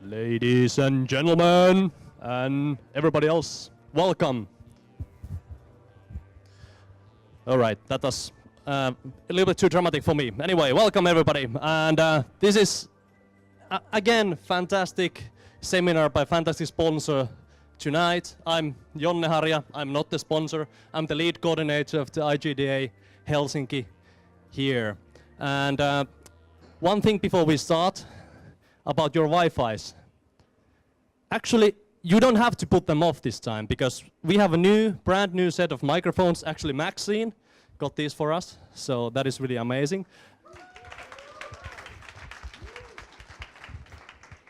Ladies and gentlemen, and everybody else, welcome. All right, that was a little bit too dramatic for me. Anyway, welcome everybody. And this is, again, fantastic seminar by fantastic sponsor tonight. I'm Jonne Harja. I'm not the sponsor. I'm the lead coordinator of the IGDA Helsinki here. And one thing before we start about your Wi-Fis. Actually, you don't have to put them off this time because we have a brand new set of microphones. Actually, Maxine got these for us, so that is really amazing.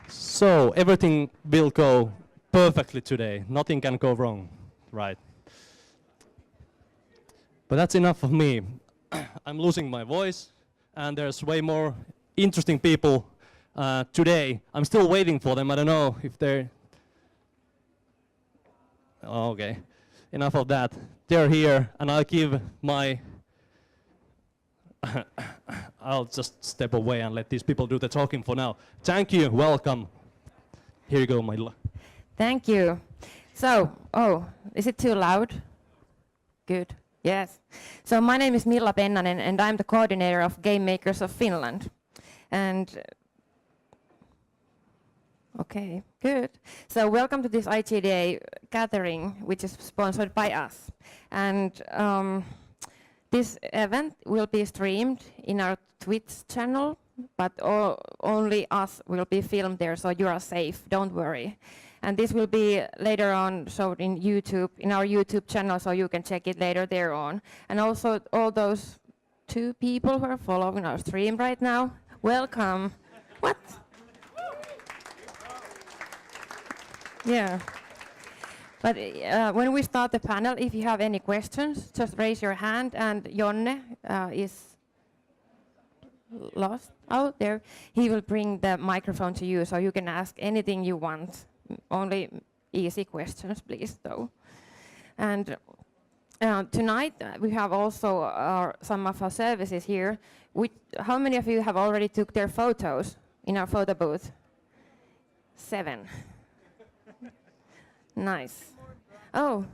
So everything will go perfectly today. Nothing can go wrong, right? But that's enough of me. I'm losing my voice, and there's way more interesting people today. I'm still waiting for them. I don't know if they're... Oh, okay, enough of that. They're here, and I'll give my... I'll just step away and let these people do the talking for now. Thank you, welcome. Here you go, Milla. Thank you. So, is it too loud? Good, yes. So my name is Milla Pennanen, and I'm the coordinator of Game Makers of Finland. And okay, good. So welcome to this IGDA gathering, which is sponsored by us. And this event will be streamed in our Twitch channel, but only us will be filmed there, so you are safe, don't worry. And this will be later on showed in YouTube, in our YouTube channel, so you can check it later there on. And also all those 2 people who are following our stream right now, welcome. What? Yeah. But when we start the panel, if you have any questions, just raise your hand, and Jonne is lost out there. He will bring the microphone to you, so you can ask anything you want. Only easy questions, please, though. And tonight we have also some of our services here. How many of you have already took their photos in our photo booth? 7. Nice. Oh,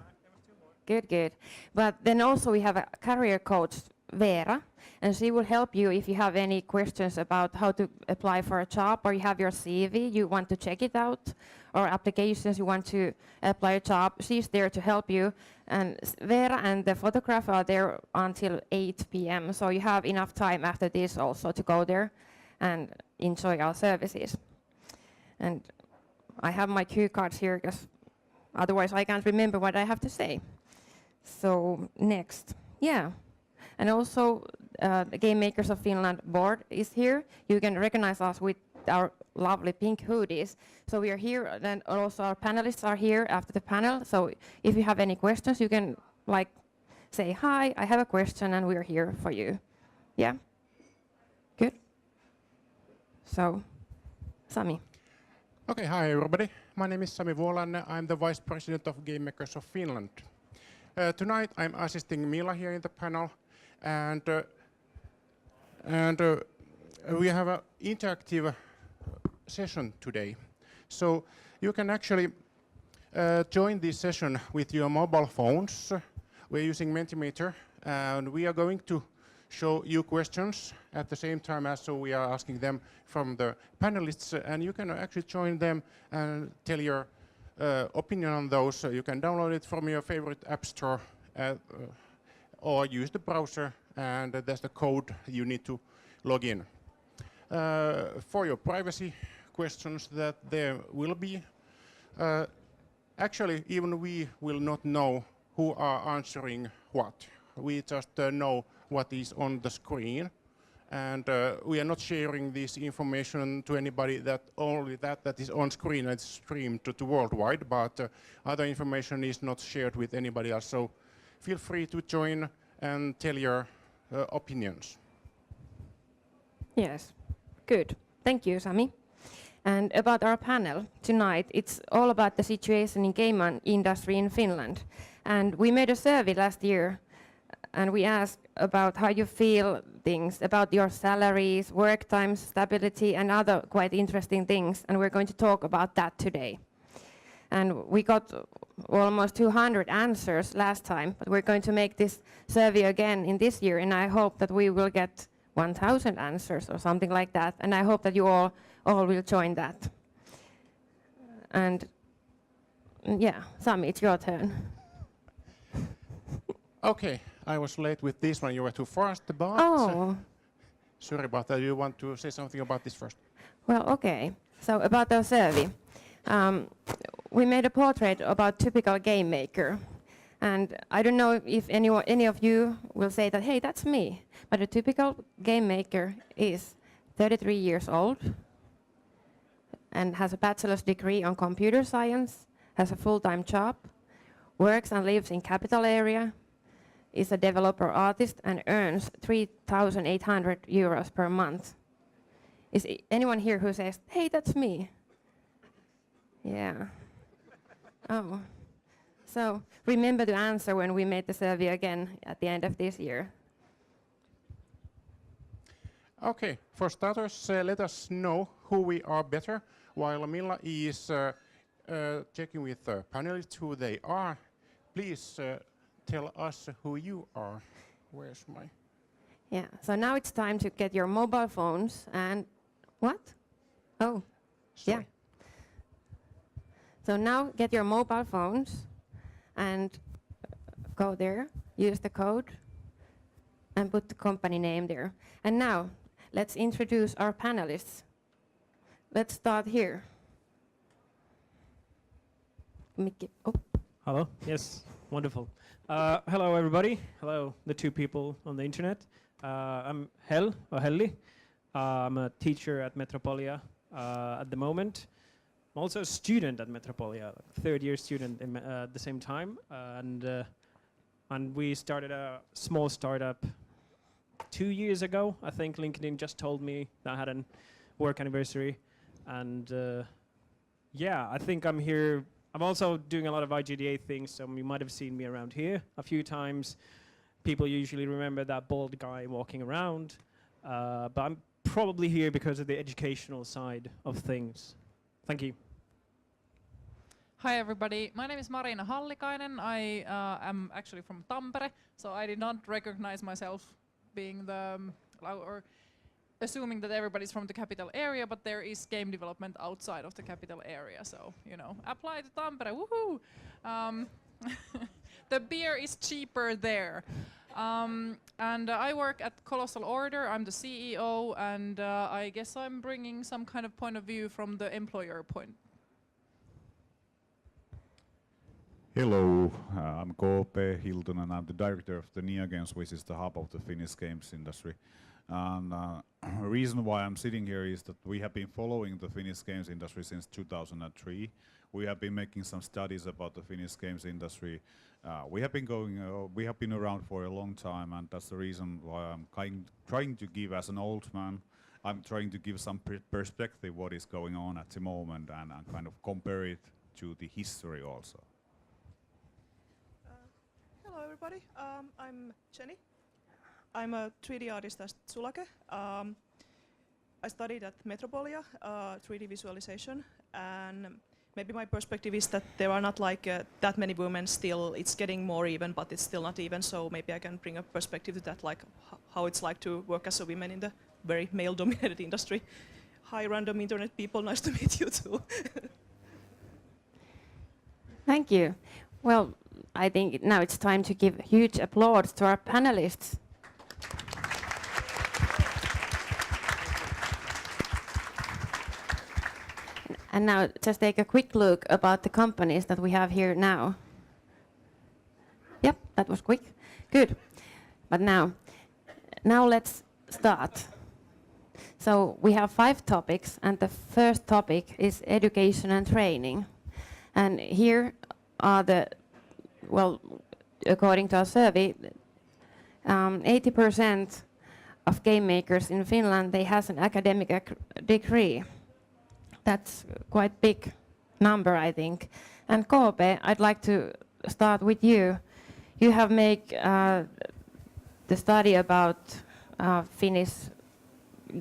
good. But then also we have a career coach, Veera, and she will help you if you have any questions about how to apply for a job, or you have your CV, you want to check it out, or applications, you want to apply a job. She's there to help you. And Veera and the photographer are there until 8 p.m. So you have enough time after this also to go there and enjoy our services. And I have my cue cards here because otherwise I can't remember what I have to say. So next, yeah. And also the Game Makers of Finland board is here. You can recognize us with our lovely pink hoodies. So we are here, and also our panelists are here after the panel. So if you have any questions, you can say, hi, I have a question, and we're here for you. Yeah? Good? So, Sami. Okay, hi everybody. My name is Sami Vuolanne. I'm the Vice President of Game Makers of Finland. Tonight I'm assisting Milla here in the panel, and we have an interactive session today. So you can actually join this session with your mobile phones. We're using Mentimeter, and we are going to show you questions at the same time as we are asking them from the panelists, and you can actually join them and tell your opinion on those. You can download it from your favorite app store or use the browser, and there's the code you need to log in. For your privacy questions that there will be, actually even we will not know who are answering what. We just know what is on the screen, and we are not sharing this information to anybody, that only that is on screen and streamed to worldwide, but other information is not shared with anybody else. So feel free to join and tell your opinions. Yes, good. Thank you, Sami. And about our panel tonight, it's all about the situation in game industry in Finland. And we made a survey last year and we asked about how you feel things, about your salaries, work times, stability, and other quite interesting things, and we're going to talk about that today. And we got almost 200 answers last time, but we're going to make this survey again in this year, and I hope that we will get 1,000 answers or something like that, and I hope that you all will join that. And yeah, Sami, it's your turn. Okay, I was late with this one. You were too fast, but sorry about that. You want to say something about this first? Well, okay. So about the survey, we made a portrait about typical game maker, and I don't know if any of you will say that, hey, that's me. But a typical game maker is 33 years old and has a bachelor's degree on computer science, has a full-time job, works and lives in capital area, is a developer artist and earns 3,800 euros per month. Is anyone here who says, hey, that's me? Yeah. Oh. So remember to answer when we made the survey again at the end of this year. Okay, for starters, let us know who we are better, while Milla is checking with the panelists who they are. Please tell us who you are. Where's my... Yeah, so now it's time to get your mobile phones and... What? Oh, Sorry. yeah. So now get your mobile phones and go there, use the code, and put the company name there. And now, let's introduce our panelists. Let's start here. Oh. Hello, yes, wonderful. Hello everybody, hello the two people on the internet. I'm Häll, or Helli. I'm a teacher at Metropolia at the moment. I'm also a student at Metropolia, third year student at the same time. And we started a small startup 2 years ago. I think LinkedIn just told me that I had a work anniversary. And yeah, I think I'm here. I'm also doing a lot of IGDA things, so you might have seen me around here a few times. People usually remember that bald guy walking around, but I'm probably here because of the educational side of things. Thank you. Hi everybody, my name is Mariina Hallikainen. I am actually from Tampere, so I did not recognize myself being or assuming that everybody's from the capital area, but there is game development outside of the capital area, so, you know, apply to Tampere, woohoo! The beer is cheaper there. And I work at Colossal Order, I'm the CEO, and I guess I'm bringing some kind of point of view from the employer point. Hello, I'm Koopee, Hiltunen, and I'm the director of the Neogames, which is the hub of the Finnish Games Industry. And the reason why I'm sitting here is that we have been following the Finnish Games Industry since 2003. We have been making some studies about the Finnish Games Industry. We have been around for a long time, and that's the reason why I'm trying to give, as an old man, I'm trying to give some perspective what is going on at the moment and kind of compare it to the history also. Hello everybody, I'm Jenny. I'm a 3D artist at Sulake. I studied at Metropolia, 3D visualization, and maybe my perspective is that there are not like that many women still. It's getting more even, but it's still not even, so maybe I can bring a perspective to that, like how it's like to work as a woman in the very male-dominated industry. Hi random internet people, nice to meet you too. Thank you. Well, I think now it's time to give huge applause to our panelists. And now just take a quick look about the companies that we have here now. Yep, that was quick. Good. But now let's start. So we have 5 topics, and the first topic is education and training. And here are according to our survey, 80% of game makers in Finland, they has an academic degree. That's quite big number, I think. And Koopee, I'd like to start with you. You have made the study about Finnish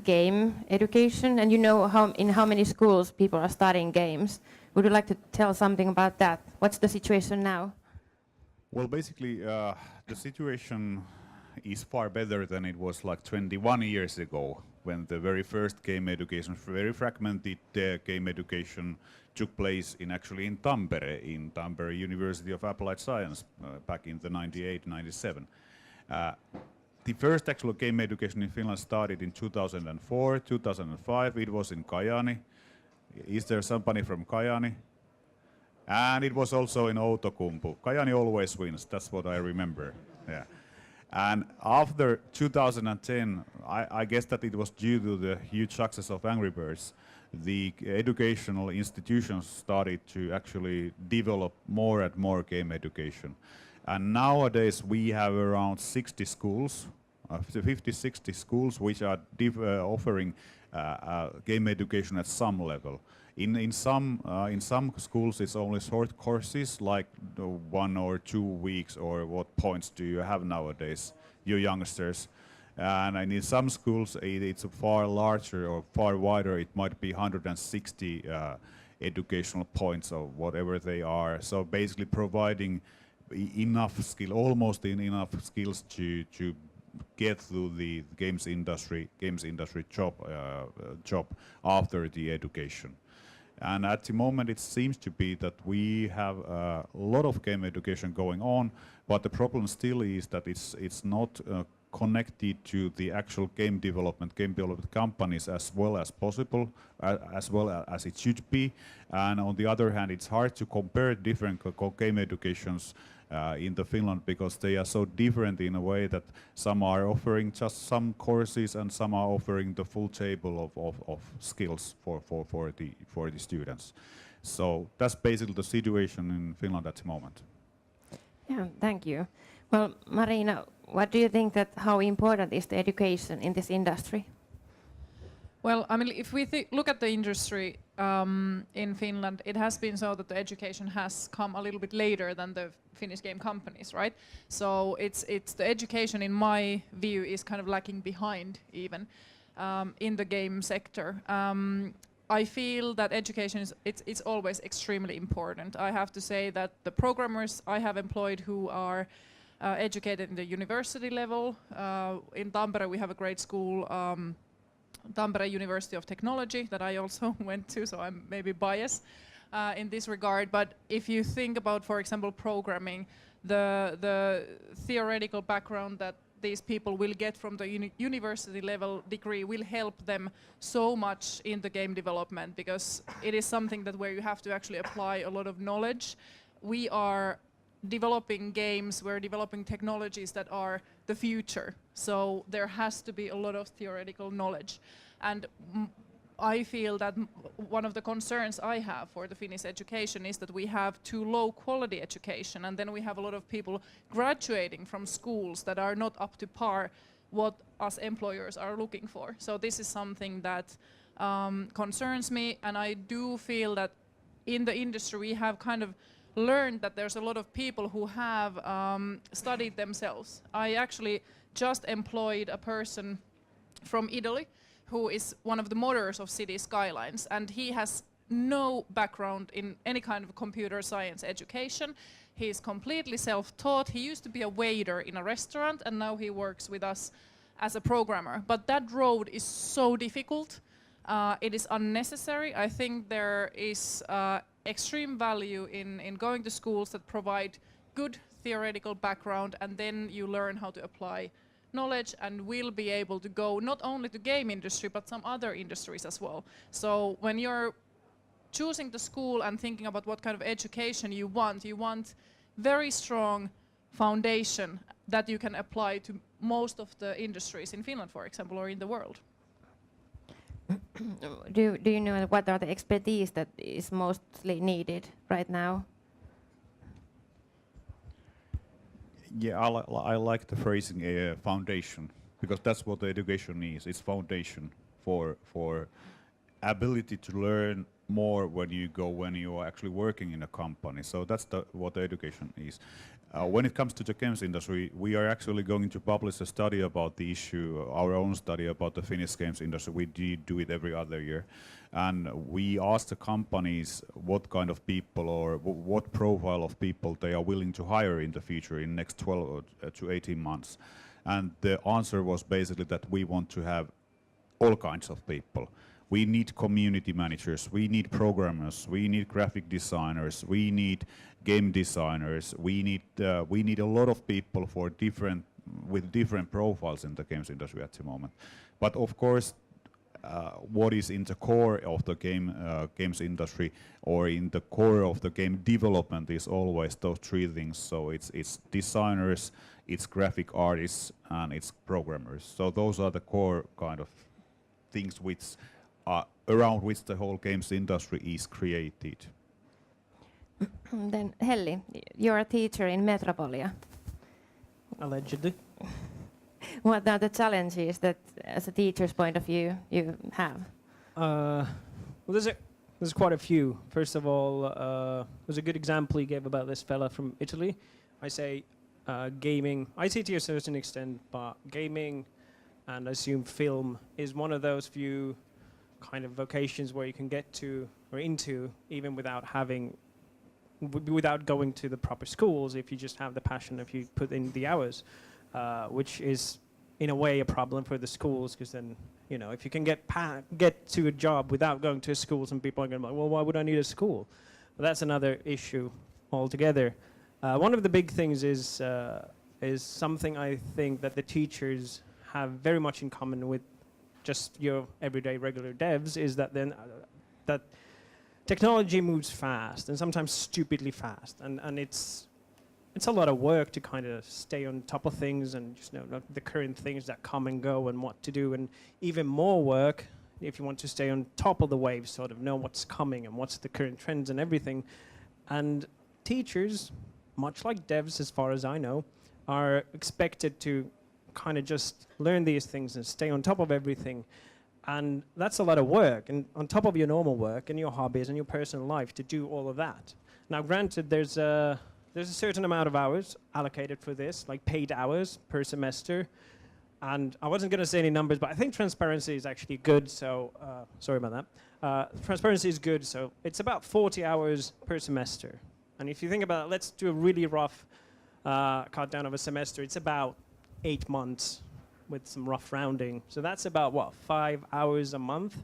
game education, and you know in how many schools people are studying games. Would you like to tell something about that? What's the situation now? Well, basically, the situation is far better than it was like 21 years ago, when the very first game education, very fragmented game education, took place in Tampere University of Applied Science back in the 98-97. The first actual game education in Finland started in 2004, 2005. It was in Kajaani. Is there somebody from Kajaani? And it was also in Outokumpu. Kajaani always wins, that's what I remember. Yeah. And after 2010, I guess that it was due to the huge success of Angry Birds, the educational institutions started to actually develop more and more game education. And nowadays we have around 60 schools, 50-60 schools which are offering game education at some level. In some schools it's only short courses like 1 or 2 weeks, or what points do you have nowadays, you youngsters. And in some schools it's far larger or far wider. It might be 160 educational points or whatever they are. So basically providing enough skill, almost enough skills to get through the games industry job after the education. And at the moment it seems to be that we have a lot of game education going on, but the problem still is that it's not connected to the actual game development companies as well as possible, as well as it should be. And on the other hand, it's hard to compare different game educations in the Finland, because they are so different in a way that some are offering just some courses and some are offering the full table of skills for the students. So that's basically the situation in Finland at the moment. Yeah, thank you. Well, Mariina, what do you think that how important is the education in this industry? Well, I mean, if we look at the industry in Finland, it has been so that the education has come a little bit later than the Finnish game companies, right? So it's the education, in my view, is kind of lacking behind even in the game sector. I feel that education it's always extremely important. I have to say that the programmers I have employed who are educated in the university level, in Tampere we have a great school, Tampere University of Technology, that I also went to, so I'm maybe biased in this regard. But if you think about, for example, programming, the theoretical background that these people will get from the university level degree will help them so much in the game development, because it is something that where you have to actually apply a lot of knowledge. We are developing games, we're developing technologies that are the future. So there has to be a lot of theoretical knowledge. And I feel that one of the concerns I have for the Finnish education is that we have too low quality education, and then we have a lot of people graduating from schools that are not up to par what us employers are looking for. So this is something that concerns me, and I do feel that in the industry we have kind of learned that there's a lot of people who have studied themselves. I actually just employed a person from Italy who is one of the modelers of City Skylines, and he has no background in any kind of computer science education. He's completely self-taught. He used to be a waiter in a restaurant, and now he works with us as a programmer. But that road is so difficult. It is unnecessary. I think there is extreme value in going to schools that provide good theoretical background, and then you learn how to apply knowledge and will be able to go not only to game industry but some other industries as well. So when you're choosing the school and thinking about what kind of education you want very strong foundation that you can apply to most of the industries in Finland, for example, or in the world. Do you know what are the expertise that is mostly needed right now? Yeah, I like the phrasing foundation, because that's what the education is. It's foundation for ability to learn more when you are actually working in a company. So that's what the education is. When it comes to the games industry, we are actually going to publish a study about the issue, our own study about the Finnish games industry. We do it every other year. And we ask the companies what kind of people or what profile of people they are willing to hire in the future in next 12 to 18 months. And the answer was basically that we want to have all kinds of people. We need community managers, we need programmers, we need graphic designers, we need game designers, we need a lot of people for with different profiles in the games industry at the moment. But of course, what is in the core of the games industry or in the core of the game development is always those three things. So it's designers, it's graphic artists, and it's programmers. So those are the core kind of things which around which the whole games industry is created. Then Helli, you're a teacher in Metropolia. Allegedly. What are the challenges that, as a teacher's point of view, you have? Well, there's quite a few. First of all, there's a good example you gave about this fella from Italy. I say gaming, IT to a certain extent, but gaming and I assume film is one of those few kind of vocations where you can get to or into even without going to the proper schools if you just have the passion, if you put in the hours, which is in a way a problem for the schools, because then, you know, if you can get to a job without going to a school, some people are going to be like, well, why would I need a school? Well, that's another issue altogether. One of the big things is something I think that the teachers have very much in common with just your everyday regular devs, is that then that technology moves fast and sometimes stupidly fast, and it's a lot of work to kind of stay on top of things and just know the current things that come and go and what to do, and even more work if you want to stay on top of the waves, sort of know what's coming and what's the current trends and everything. And teachers, much like devs as far as I know, are expected to kind of just learn these things and stay on top of everything. And that's a lot of work, and on top of your normal work and your hobbies and your personal life, to do all of that. Now granted, there's a certain amount of hours allocated for this, like paid hours per semester. And I wasn't going to say any numbers, but I think transparency is actually good, so sorry about that. Transparency is good, so it's about 40 hours per semester. And if you think about it, let's do a really rough cut down of a semester. It's about 8 months with some rough rounding. So that's about, what, 5 hours a month,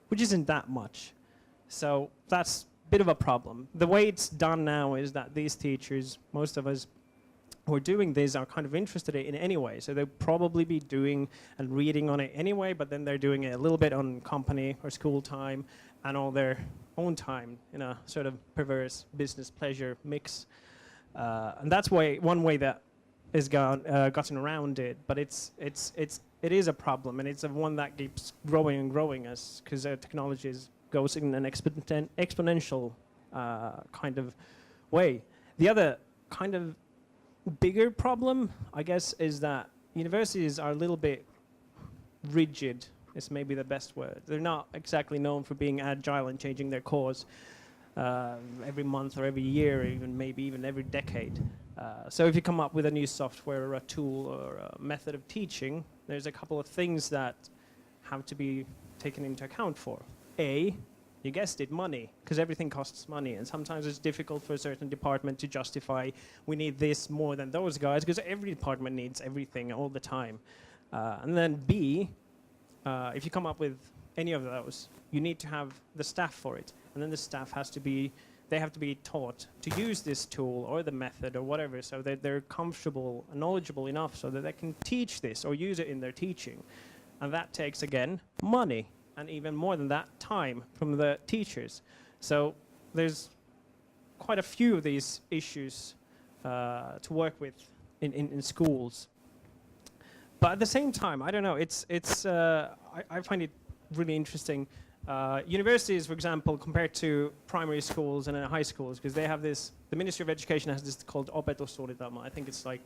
which isn't that much. So that's a bit of a problem. The way it's done now is that these teachers, most of us who are doing this, are kind of interested in it anyway. So they'll probably be doing and reading on it anyway, but then they're doing it a little bit on company or school time and all their own time in a sort of perverse business pleasure mix. And that's one way that is gotten around it, but it is a problem, and it's one that keeps growing and growing because technology goes in an exponential kind of way. The other kind of bigger problem, I guess, is that universities are a little bit rigid. Is maybe the best word. They're not exactly known for being agile and changing their course every month or every year, or maybe even every decade. So if you come up with a new software or a tool or a method of teaching, there's a couple of things that have to be taken into account for. A, you guessed it, money, because everything costs money, and sometimes it's difficult for a certain department to justify we need this more than those guys, because every department needs everything all the time. And then B, if you come up with any of those, you need to have the staff for it, and then the staff have to be taught to use this tool or the method or whatever, so that they're comfortable and knowledgeable enough so that they can teach this or use it in their teaching. And that takes, again, money, and even more than that, time from the teachers. So there's quite a few of these issues to work with in schools. But at the same time, I don't know, I find it really interesting. Universities, for example, compared to primary schools and high schools, because they have this, the Ministry of Education has this called opetussuunnitelma. I think it's like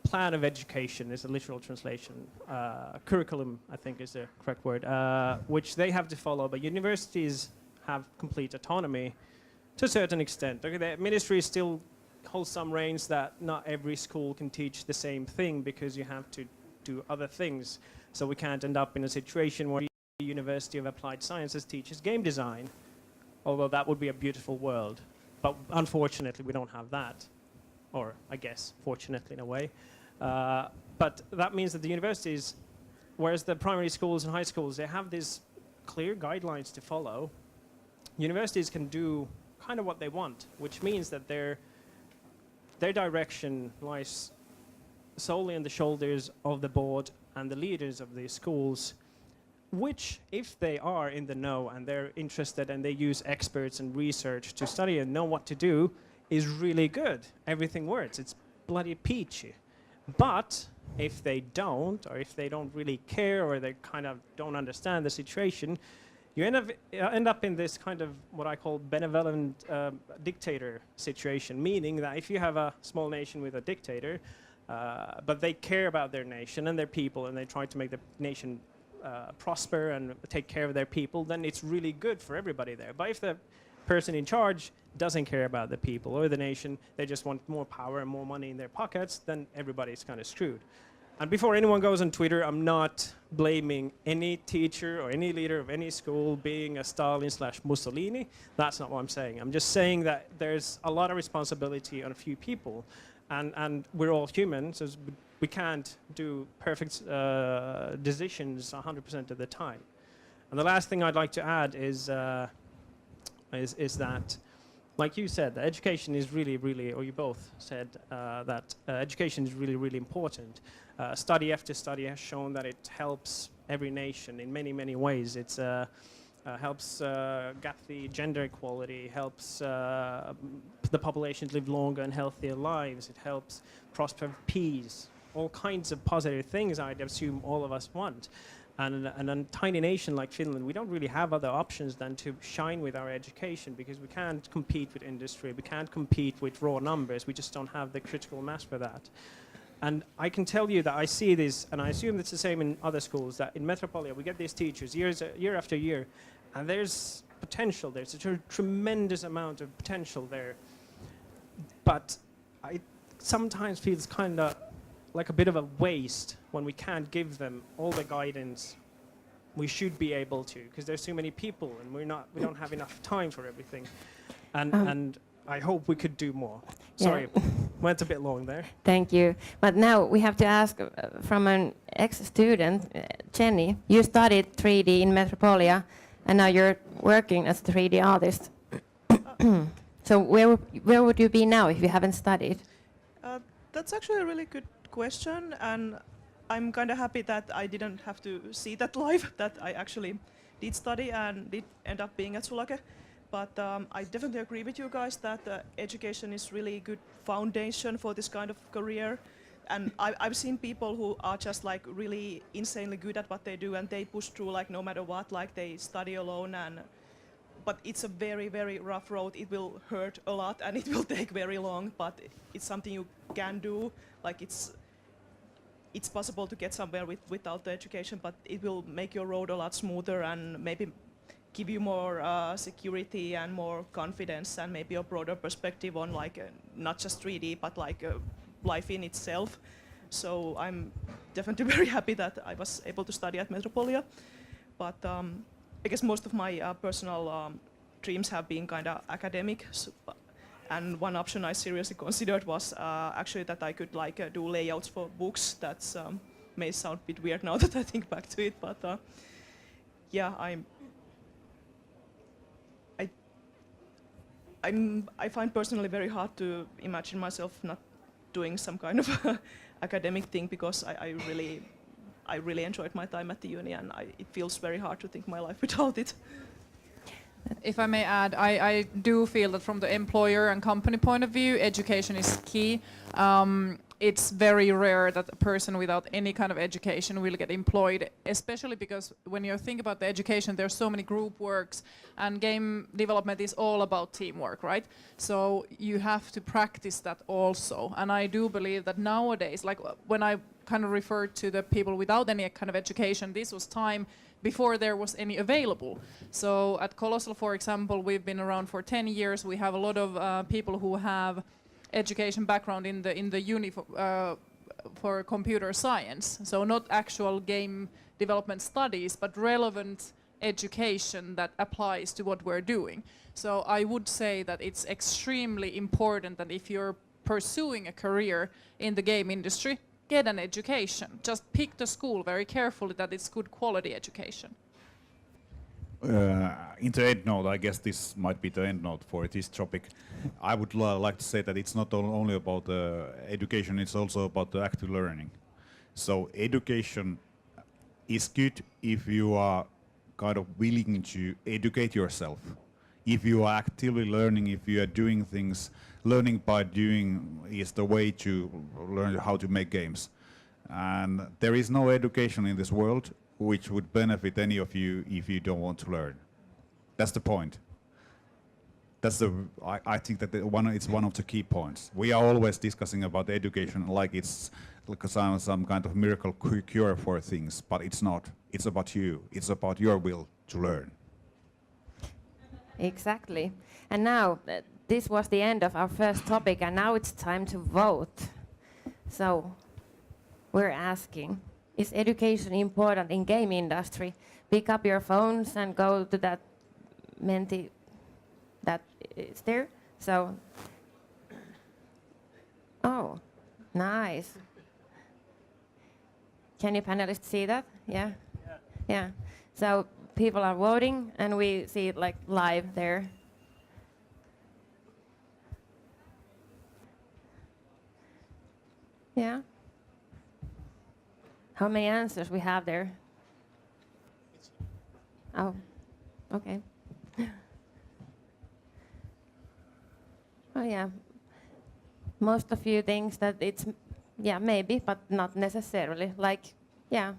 plan of education is a literal translation. Curriculum, I think, is the correct word, which they have to follow. But universities have complete autonomy to a certain extent. Okay, the ministry is still hold some reins that not every school can teach the same thing because you have to do other things. So we can't end up in a situation where the University of Applied Sciences teaches game design, although that would be a beautiful world. But unfortunately, we don't have that. Or I guess, fortunately in a way. But that means that the universities, whereas the primary schools and high schools, they have these clear guidelines to follow. Universities can do kind of what they want, which means that their direction lies solely on the shoulders of the board and the leaders of these schools, which, if they are in the know and they're interested and they use experts and research to study and know what to do, is really good. Everything works. It's bloody peachy. But if they don't, or if they don't really care, or they kind of don't understand the situation, you end up in this kind of what I call benevolent dictator situation, meaning that if you have a small nation with a dictator, but they care about their nation and their people, and they try to make the nation prosper and take care of their people, then it's really good for everybody there. But if the person in charge doesn't care about the people or the nation, they just want more power and more money in their pockets, then everybody's kind of screwed. And before anyone goes on Twitter, I'm not blaming any teacher or any leader of any school being a Stalin/Mussolini. That's not what I'm saying. I'm just saying that there's a lot of responsibility on a few people, and we're all human, so we can't do perfect decisions 100% of the time. And the last thing I'd like to add is that, like you said, that education is really, or you both said that education is really important. Study after study has shown that it helps every nation in many ways. It helps get the gender equality, helps the population live longer and healthier lives. It helps prosper peace, all kinds of positive things I'd assume all of us want. And a tiny nation like Finland, we don't really have other options than to shine with our education, because we can't compete with industry, we can't compete with raw numbers, we just don't have the critical mass for that. And I can tell you that I see this, and I assume it's the same in other schools, that in Metropolia we get these teachers year after year, and there's potential, there's a tremendous amount of potential there. But it sometimes feels kind of like a bit of a waste when we can't give them all the guidance we should be able to, because there's too many people and we don't have enough time for everything. And I hope we could do more. Sorry, went a bit long there. Thank you. But now we have to ask from an ex-student, Jenny. You studied 3D in Metropolia, and now you're working as a 3D artist. So where would you be now if you haven't studied? That's actually a really good question, and I'm kind of happy that I didn't have to see that live, that I actually did study and did end up being at Sulake. But I definitely agree with you guys that education is really good foundation for this kind of career. And I've seen people who are just like really insanely good at what they do, and they push through like no matter what, like they study alone. But it's a very rough road. It will hurt a lot and it will take very long, but it's something you can do. Like it's possible to get somewhere without the education, but it will make your road a lot smoother and maybe give you more security and more confidence and maybe a broader perspective on like not just 3D, but like life in itself. So I'm definitely very happy that I was able to study at Metropolia. But I guess most of my personal dreams have been kind of academic. And one option I seriously considered was actually that I could like do layouts for books. That may sound a bit weird now that I think back to it, but yeah, I find personally very hard to imagine myself not doing some kind of academic thing, because I really enjoyed my time at the uni, and it feels very hard to think my life without it. If I may add, I do feel that from the employer and company point of view, education is key. It's very rare that a person without any kind of education will get employed, especially because when you think about the education, there's so many group works, and game development is all about teamwork, right? So you have to practice that also. And I do believe that nowadays, like when I kind of referred to the people without any kind of education, this was time before there was any available. So at Colossal, for example, we've been around for 10 years. We have a lot of people who have education background in the uni for computer science. So not actual game development studies, but relevant education that applies to what we're doing. So I would say that it's extremely important that if you're pursuing a career in the game industry, get an education. Just pick the school very carefully that it's good quality education. In the end note, I guess this might be the end note for this topic. I would like to say that it's not only about education, it's also about the active learning. So education is good if you are kind of willing to educate yourself. If you are actively learning, if you are doing things, learning by doing is the way to learn how to make games. And there is no education in this world which would benefit any of you if you don't want to learn. That's the point. That's I think that it's one of the key points. We are always discussing about education like it's like some kind of miracle cure for things, but it's not. It's about you. It's about your will to learn. Exactly. And now, this was the end of our first topic, and now it's time to vote. So, we're asking, is education important in game industry? Pick up your phones and go to that menti that is there. So, oh, nice. Can you panelists see that? Yeah? Yeah. So people are voting and we see it like live there. Yeah. How many answers we have there? Oh, okay. Oh yeah. Most of you think that it's, yeah, maybe, but not necessarily. Like, yeah,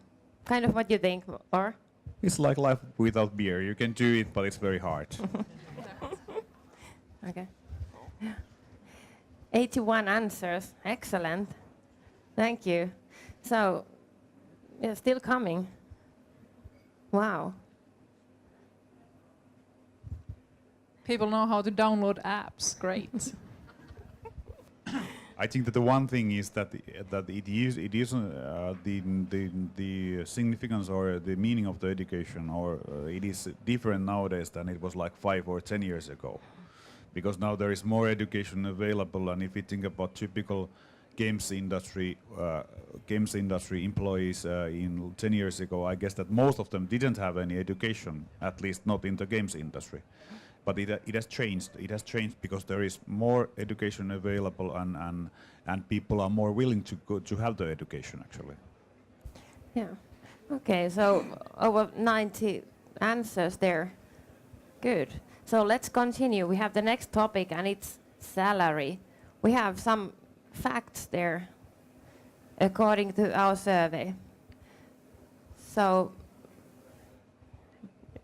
kind of what you think, or? It's like life without beer. You can do it, but it's very hard. Okay. 81 answers. Excellent. Thank you. So, yeah, still coming. Wow. People know how to download apps. Great. I think that the one thing is that it is the significance or the meaning of the education, or it is different nowadays than it was like 5 or 10 years ago, because now there is more education available. And if you think about typical games industry employees in 10 years ago, I guess that most of them didn't have any education, at least not in the games industry. But it has changed. It has changed because there is more education available, and people are more willing to have the education actually. Yeah. Okay, so over 90 answers there. Good. So let's continue. We have the next topic, and it's salary. We have some facts there according to our survey. So,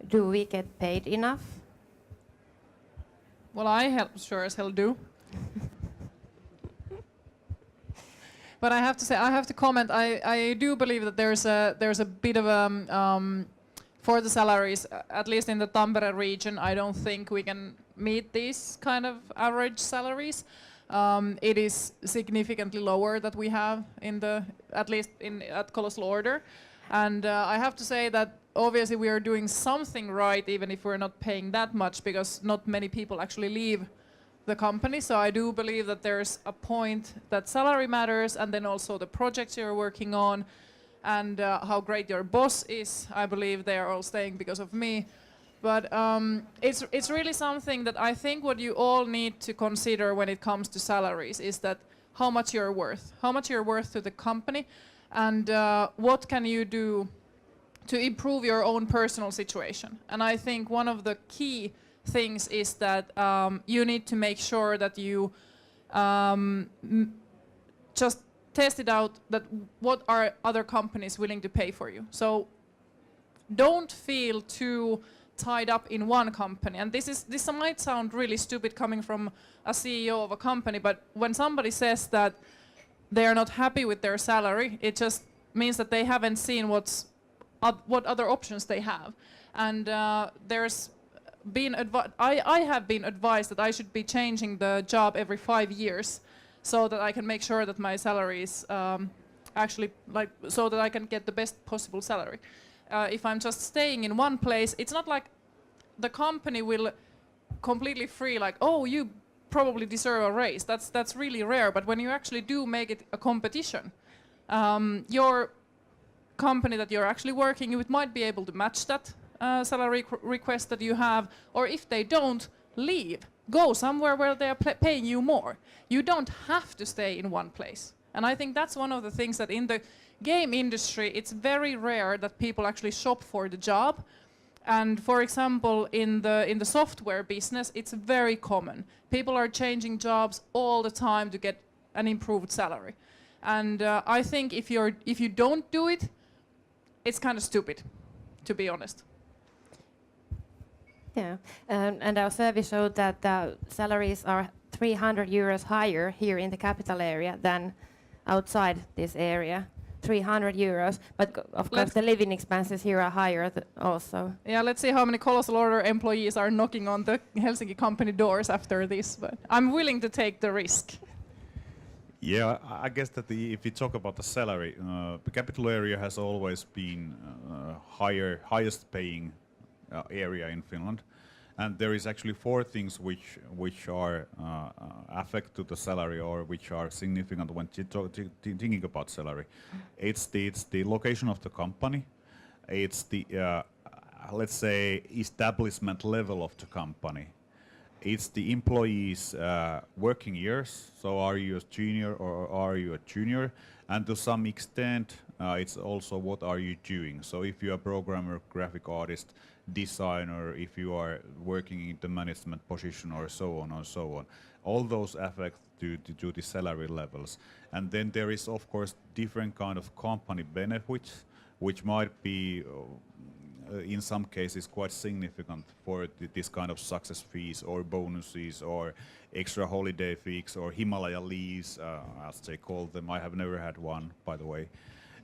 do we get paid enough? Well, I sure as hell do. But I have to say, I have to comment. I do believe that there's a bit of for the salaries, at least in the Tampere region. I don't think we can meet these kind of average salaries. It is significantly lower that we have at least at Colossal order, and I have to say that obviously we are doing something right, even if we're not paying that much, because not many people actually leave the company. So I do believe that there's a point that salary matters, and then also the projects you're working on, and how great your boss is. I believe they are all staying because of me. But it's really something that I think what you all need to consider when it comes to salaries is that how much you're worth to the company, and what can you do to improve your own personal situation. And I think one of the key things is that you need to make sure that you just test it out, that what are other companies willing to pay for you. So don't feel too tied up in one company. And this might sound really stupid coming from a CEO of a company, but when somebody says that they are not happy with their salary, it just means that they haven't seen what other options they have. And there's been I have been advised that I should be changing the job every 5 years, so that I can make sure that my salary is actually like so that I can get the best possible salary. If I'm just staying in one place, it's not like the company will completely free like, oh, you probably deserve a raise. That's really rare. But when you actually do make it a competition, your company that you're actually working with might be able to match that salary request that you have, or if they don't, leave. Go somewhere where they are paying you more. You don't have to stay in one place. And I think that's one of the things that in the game industry, it's very rare that people actually shop for the job. And for example, in the software business, it's very common. People are changing jobs all the time to get an improved salary. And I think if you don't do it, it's kind of stupid, to be honest. Yeah, and our survey showed that the salaries are 300 euros higher here in the capital area than outside this area. 300 euros, but of course the living expenses here are higher also. Yeah, let's see how many Colossal Order employees are knocking on the Helsinki company doors after this, but I'm willing to take the risk. Yeah, I guess that if you talk about the salary, the capital area has always been highest paying area in Finland, and there is actually 4 things which are affect to the salary or which are significant when thinking about salary. It's the location of the company, it's the let's say establishment level of the company. It's the employees' working years. So are you a junior or are you a junior? And to some extent, it's also what are you doing. So if you're a programmer, graphic artist, designer, if you are working in the management position or so on and so on, all those affect to the salary levels. And then there is, of course, different kind of company benefits, which might be in some cases quite significant for this kind of success fees or bonuses or extra holiday fees or Himalaya leaves, as they call them. I have never had one, by the way.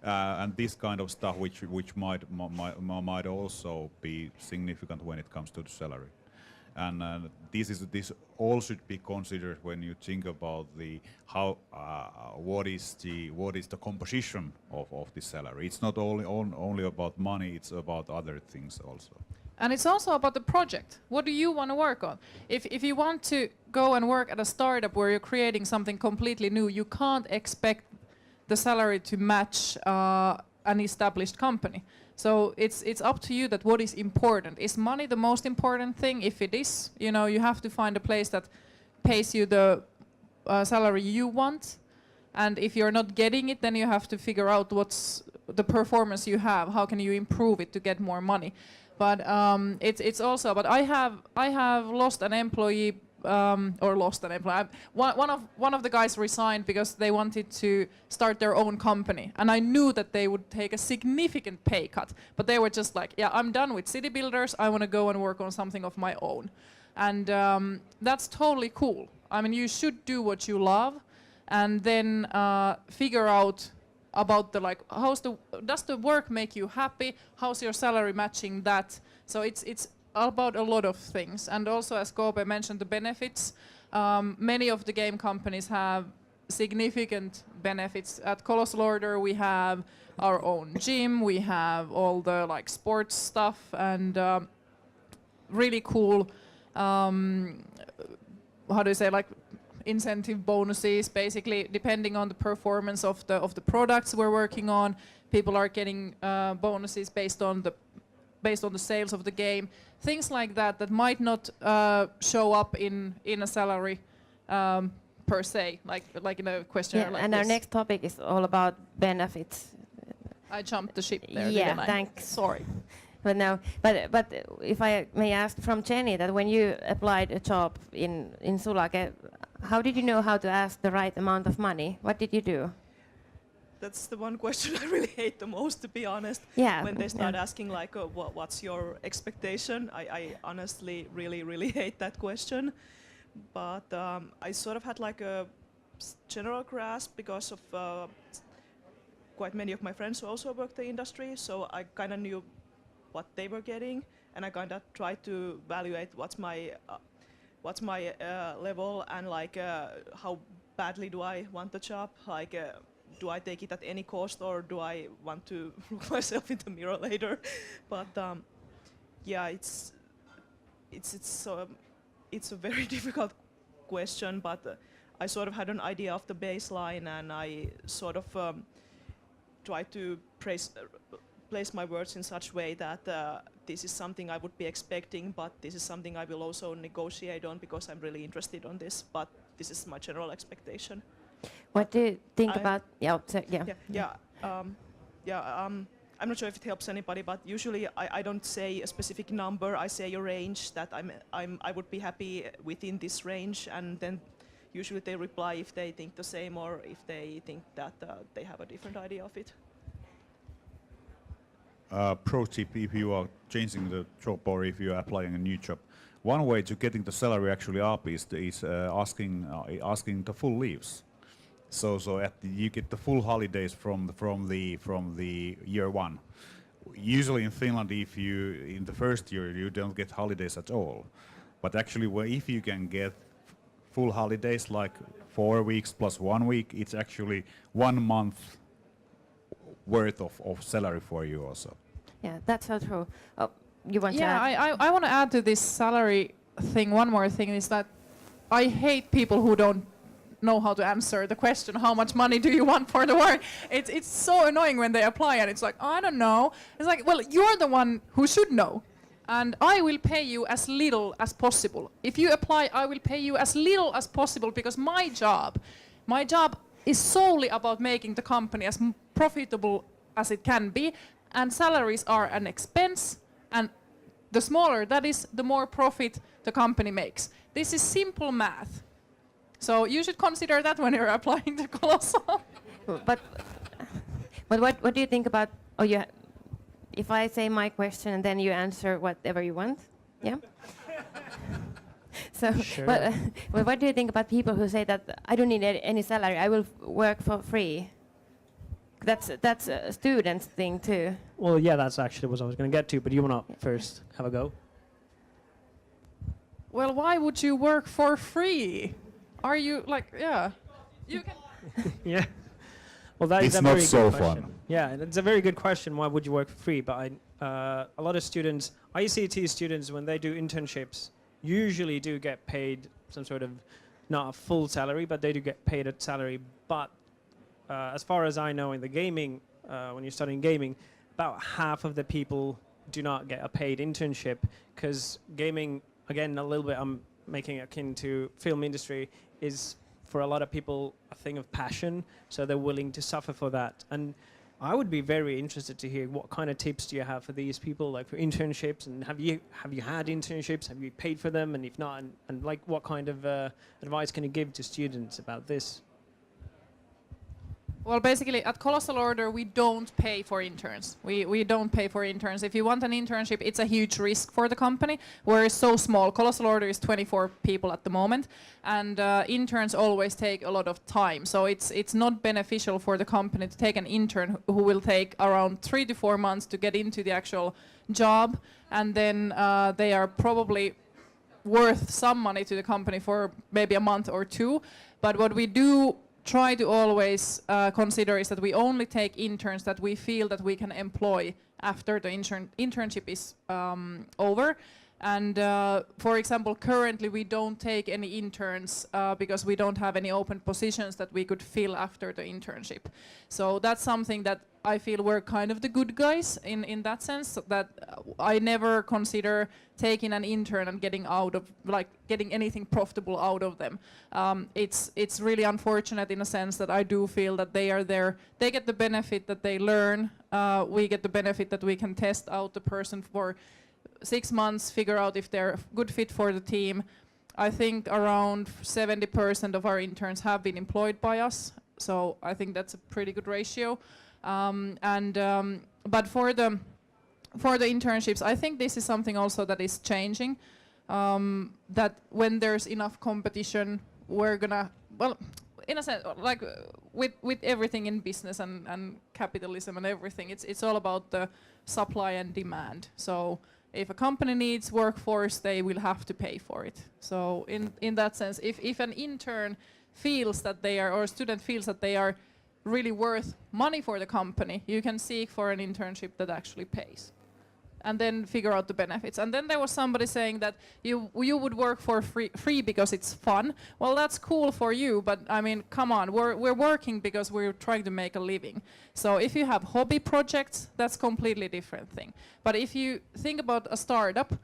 And this kind of stuff which might also be significant when it comes to the salary. And this all should be considered when you think about what is the composition of the salary. It's not only about money; it's about other things also. And it's also about the project. What do you want to work on? If you want to go and work at a startup where you're creating something completely new, you can't expect the salary to match an established company. So it's up to you that what is important. Is money the most important thing? If it is, you have to find a place that pays you the salary you want. And if you're not getting it, then you have to figure out what's the performance you have. How can you improve it to get more money? But it's also. But I have lost an employee. One of the guys resigned because they wanted to start their own company, and I knew that they would take a significant pay cut, but they were just like, yeah, I'm done with city builders, I want to go and work on something of my own. And that's totally cool. I mean, you should do what you love and then figure out about does the work make you happy, how's your salary matching that. So it's about a lot of things. And also, as Koopee mentioned, the benefits. Many of the game companies have significant benefits. At Colossal Order we have our own gym, we have all the sports stuff, and really cool incentive bonuses. Basically, depending on the performance of the products we're working on, people are getting bonuses based on the sales of the game. Things like that might not show up in a salary per se, like in a questionnaire like and this. our next topic is all about benefits. I jumped the ship there, Yeah, didn't I? thanks. Sorry. But no, but if I may ask from Jenny, that when you applied a job in Sulake, how did you know how to ask the right amount of money? What did you do? That's the one question I really hate the most, to be honest. Yeah. When they start asking what's your expectation, I honestly really hate that question. But I sort of had a general grasp because of quite many of my friends who also work the industry, so I kind of knew what they were getting, and I kind of tried to evaluate what's my level and how badly do I want the job? Like, do I take it at any cost, or do I want to look myself in the mirror later? But yeah, it's a very difficult question. But I sort of had an idea of the baseline, and I sort of try to place my words in such way that this is something I would be expecting, but this is something I will also negotiate on because I'm really interested on this. But this is my general expectation. What do you think about? I'm not sure if it helps anybody, but usually I don't say a specific number. I say a range that I would be happy within this range, and then usually they reply if they think the same or if they think that they have a different idea of it. Pro tip: if you are changing the job or if you are applying a new job, one way to getting the salary actually up is asking the full leaves. So you get the full holidays from the year one. Usually in Finland, if you in the first year you don't get holidays at all, but actually if you can get full holidays like 4 weeks plus 1 week, it's actually 1 month worth of salary for you also. Yeah, that's so true. Oh, you want to add? Yeah, I want to add to this salary thing. One more thing is that I hate people who don't know how to answer the question, how much money do you want for the work? It's so annoying when they apply and it's like, I don't know. It's like, well, you're the one who should know. And I will pay you as little as possible. If you apply, I will pay you as little as possible because my job is solely about making the company as profitable as it can be. And salaries are an expense. And the smaller that is, the more profit the company makes. This is simple math. So you should consider that when you're applying to Colossal. But what do you think about? Oh, yeah. If I say my question and then you answer whatever you want, yeah. So, Sure. what do you think about people who say that I don't need any salary, I will work for free? That's a student's thing too. Well, yeah, that's actually what I was going to get to, but you want to first have a go? Well, why would you work for free? Are you like, yeah, you can. Yeah. Well, that is It's a not very so good question. fun. Yeah, it's a very good question. Why would you work for free? But a lot of students, ICT students, when they do internships, usually do get paid some sort of, not a full salary, but they do get paid a salary. But as far as I know, in the gaming, when you're studying gaming, about half of the people do not get a paid internship because gaming, again, a little bit, I'm making akin to film industry, is for a lot of people a thing of passion, so they're willing to suffer for that. And I would be very interested to hear what kind of tips do you have for these people, like for internships, and have you had internships? Have you paid for them? And if not, and like what kind of advice can you give to students about this? Well, basically, at Colossal Order, we don't pay for interns. We don't pay for interns. If you want an internship, it's a huge risk for the company. We're so small. Colossal Order is 24 people at the moment, and interns always take a lot of time. So it's not beneficial for the company to take an intern who will take around 3 to 4 months to get into the actual job, and then they are probably worth some money to the company for maybe a month or two. But what we do try to always consider is that we only take interns that we feel that we can employ after the internship is over. And for example, currently we don't take any interns because we don't have any open positions that we could fill after the internship. So that's something that I feel we're kind of the good guys in that sense, that I never consider taking an intern and getting anything profitable out of them. It's really unfortunate in a sense that I do feel that they are there. They get the benefit that they learn. We get the benefit that we can test out the person for 6 months, figure out if they're a good fit for the team. I think around 70% of our interns have been employed by us, so I think that's a pretty good ratio. But for the internships, I think this is something also that is changing. That when there's enough competition, we're gonna, well, in a sense, like with everything in business and capitalism and everything, it's all about the supply and demand. So if a company needs workforce, they will have to pay for it. So in that sense, if an intern feels that they are, or a student feels that they are really worth money for the company, you can seek for an internship that actually pays. And then figure out the benefits. And then there was somebody saying that you would work for free because it's fun. Well, that's cool for you, but I mean, come on, we're working because we're trying to make a living. So if you have hobby projects, that's completely different thing. But if you think about a startup,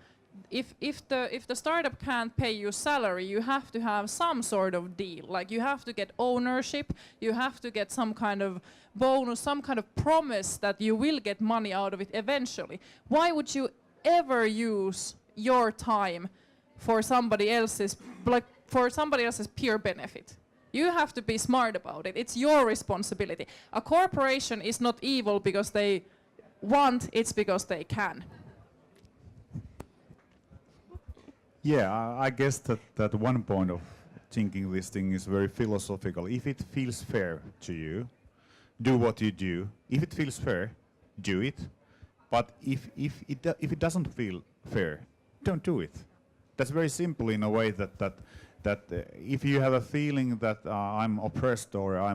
if the startup can't pay you salary, you have to have some sort of deal. Like you have to get ownership, you have to get some kind of bonus, some kind of promise that you will get money out of it eventually. Why would you ever use your time for somebody else's, like for somebody else's pure benefit? You have to be smart about it. It's your responsibility. A corporation is not evil because they want, it's because they can. Yeah, I guess that one point of thinking this thing is very philosophical. If it feels fair to you, do what you do. If it feels fair, do it. But if it doesn't feel fair, don't do it. That's very simple in a way that if you have a feeling that I'm oppressed or I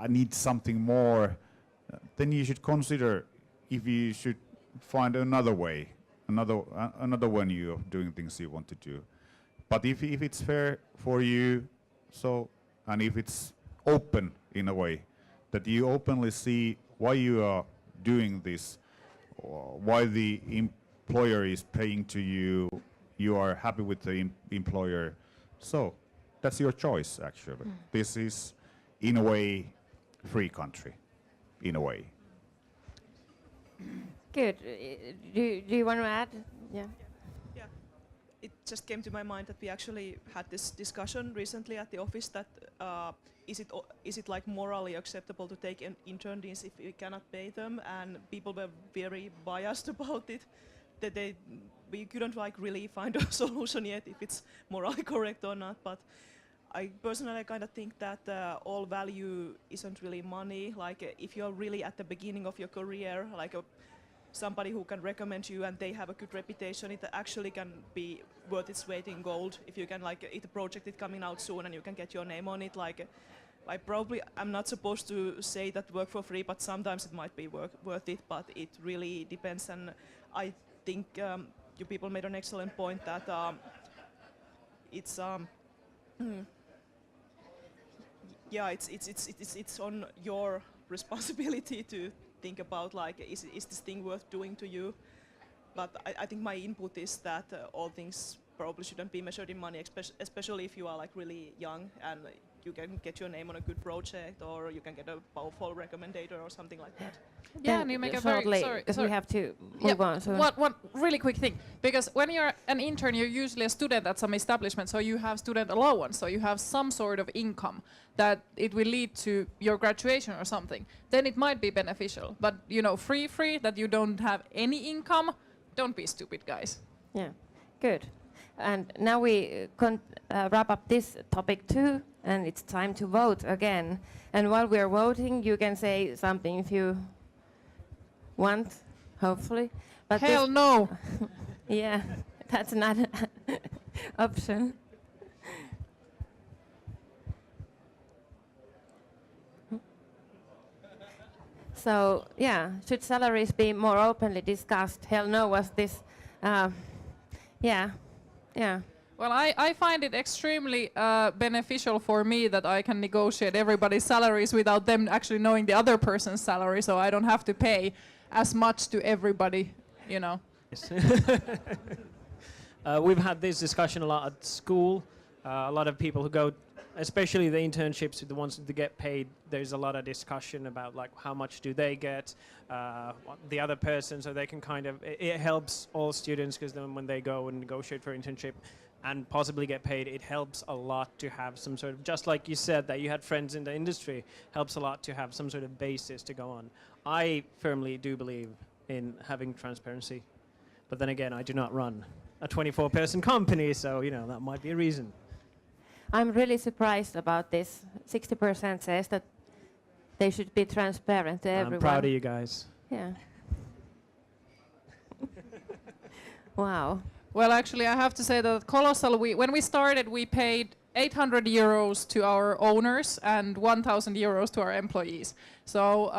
need something more, then you should consider if you should find another way. Another venue of doing things you want to do. But if it's fair for you, so, and if it's open in a way, that you openly see why you are doing this, or why the employer is paying to you, you are happy with the employer, so that's your choice actually. This is, in a way, free country, in a way. Good. Do you want to add? Yeah. Yeah, it just came to my mind that we actually had this discussion recently at the office that is it like morally acceptable to take interns if we cannot pay them, and people were very biased about it. That we couldn't like really find a solution yet if it's morally correct or not. But I personally kind of think that all value isn't really money. Like if you're really at the beginning of your career, like somebody who can recommend you and they have a good reputation, it actually can be worth its weight in gold. If you can, like, if the project is coming out soon and you can get your name on it, like, I'm not supposed to say that work for free, but sometimes it might be worth it, but it really depends. And I think you people made an excellent point that it's yeah, it's on your responsibility to think about, like, is this thing worth doing to you? But I think my input is that all things probably shouldn't be measured in money, especially if you are like really young and you can get your name on a good project, or you can get a powerful recommendator or something like that. Yeah, and you make a shortly, sorry, because we have to move on. So one really quick thing, because when you're an intern, you're usually a student at some establishment, so you have student allowance, so you have some sort of income that it will lead to your graduation or something. Then it might be beneficial, but you know, free that you don't have any income, don't be stupid, guys. yeah, good. And now we wrap up this topic too, and it's time to vote again. And while we're voting, you can say something if you want, hopefully. But Hell no! yeah, that's not an option. So yeah, should salaries be more openly discussed? Hell no was this. Yeah. Well, I find it extremely beneficial for me that I can negotiate everybody's salaries without them actually knowing the other person's salary, so I don't have to pay as much to everybody, you know. Yes. We've had this discussion a lot at school. A lot of people who go, especially the internships, the ones that get paid, there's a lot of discussion about like how much do they get, the other person, so they can kind of, it helps all students, because then when they go and negotiate for internship and possibly get paid, it helps a lot to have some sort of, just like you said that you had friends in the industry, helps a lot to have some sort of basis to go on. I firmly do believe in having transparency, but then again, I do not run a 24-person company, so you know that might be a reason. I'm really surprised about this. 60% says that they should be transparent to everyone. I'm proud of you guys. Yeah. Wow. Well, actually, I have to say that at Colossal, when we started, we paid 800 euros to our owners and 1,000 euros to our employees. So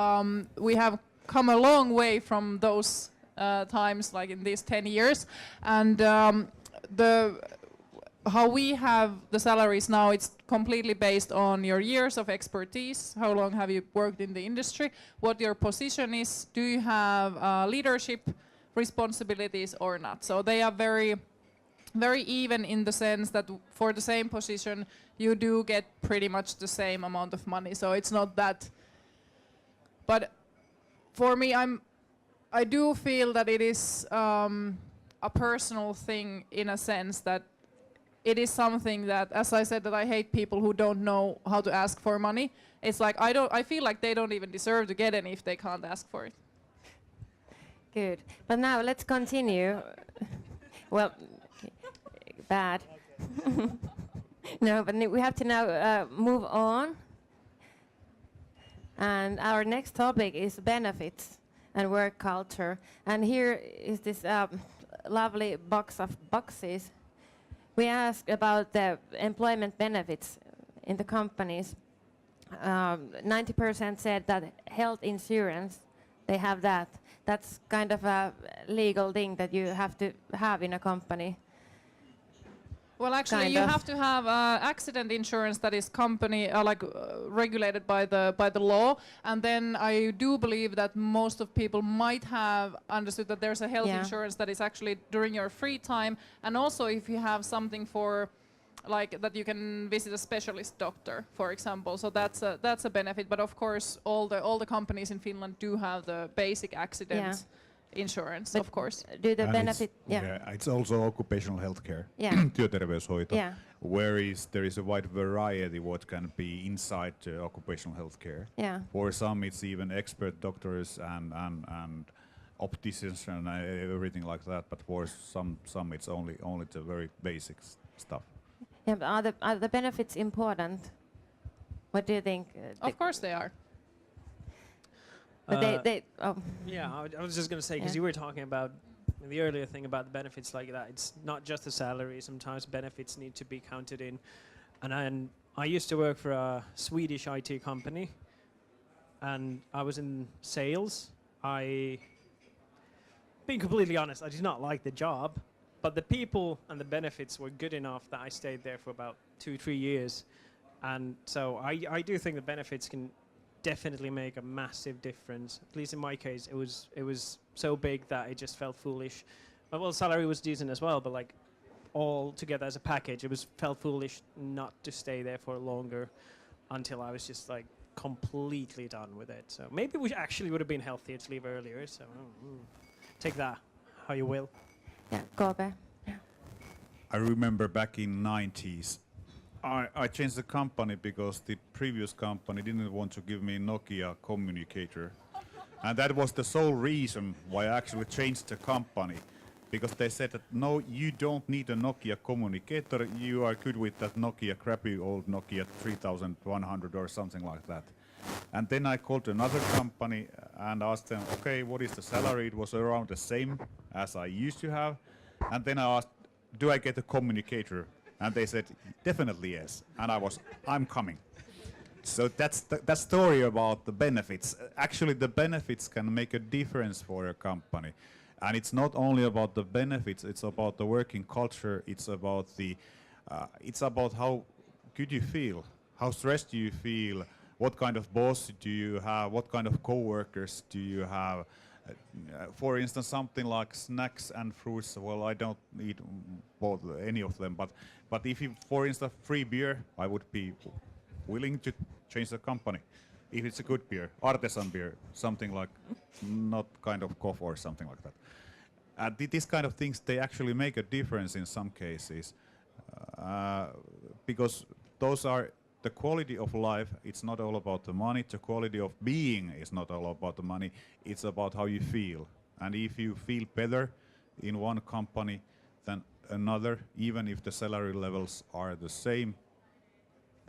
we have come a long way from those times, like in these 10 years. And how we have the salaries now, it's completely based on your years of expertise, how long have you worked in the industry, what your position is, do you have leadership responsibilities or not. So they are very, very even in the sense that for the same position, you do get pretty much the same amount of money. So it's not that. But for me, I do feel that it is a personal thing in a sense that it is something that, as I said, that I hate people who don't know how to ask for money. It's like I feel like they don't even deserve to get any if they can't ask for it. Good. But now let's continue. Well, bad. No, but we have to now move on. And our next topic is benefits and work culture. And here is this lovely box of boxes. We asked about the employment benefits in the companies. 90% said that health insurance, they have that. That's kind of a legal thing that you have to have in a company. Well, actually, you have to have accident insurance that is regulated by the law, and then I do believe that most of people might have understood that there's a health insurance that is actually during your free time, and also if you have something for, like that you can visit a specialist doctor, for example. So that's a benefit. But of course, all the companies in Finland do have the basic accident insurance, but of course. Do the benefit? It's also occupational healthcare, työterveyshoito, whereas there is a wide variety what can be inside occupational healthcare. For some, it's even expert doctors and opticians and everything like that. But for some it's only the very basic stuff. Yeah, but are the benefits important? What do you think? Of course they are. But Yeah, I was just going to say, because you were talking about the earlier thing about the benefits like that. It's not just the salary. Sometimes benefits need to be counted in. And I used to work for a Swedish IT company, and I was in sales. Being completely honest, I did not like the job, but the people and the benefits were good enough that I stayed there for about 2-3 years. And so I do think the benefits can definitely make a massive difference. At least in my case, it was so big that it just felt foolish. Well, salary was decent as well, but like all together as a package, it felt foolish not to stay there for longer until I was just like completely done with it. So maybe we actually would have been healthier to leave earlier. So take that how you will. Yeah, Koopee. I remember back in 90s, I changed the company because the previous company didn't want to give me Nokia communicator. And that was the sole reason why I actually changed the company. Because they said that, no, you don't need a Nokia communicator, you are good with that Nokia, crappy old Nokia 3100 or something like that. And then I called another company and asked them, okay, what is the salary? It was around the same as I used to have. And then I asked, do I get a communicator? And they said, definitely yes. And I'm coming. So that's that story about the benefits. Actually, the benefits can make a difference for a company. And it's not only about the benefits, it's about the working culture, it's about how good you feel, how stressed do you feel, what kind of boss do you have, what kind of co-workers do you have. For instance, something like snacks and fruits, well, I don't eat any of them, but if you, for instance, free beer, I would be willing to change the company. If it's a good beer, artisan beer, something like not kind of cough or something like that. These kind of things, they actually make a difference in some cases, because those are the quality of life. It's not all about the money. The quality of being is not all about the money. It's about how you feel. And if you feel better in one company than another, even if the salary levels are the same,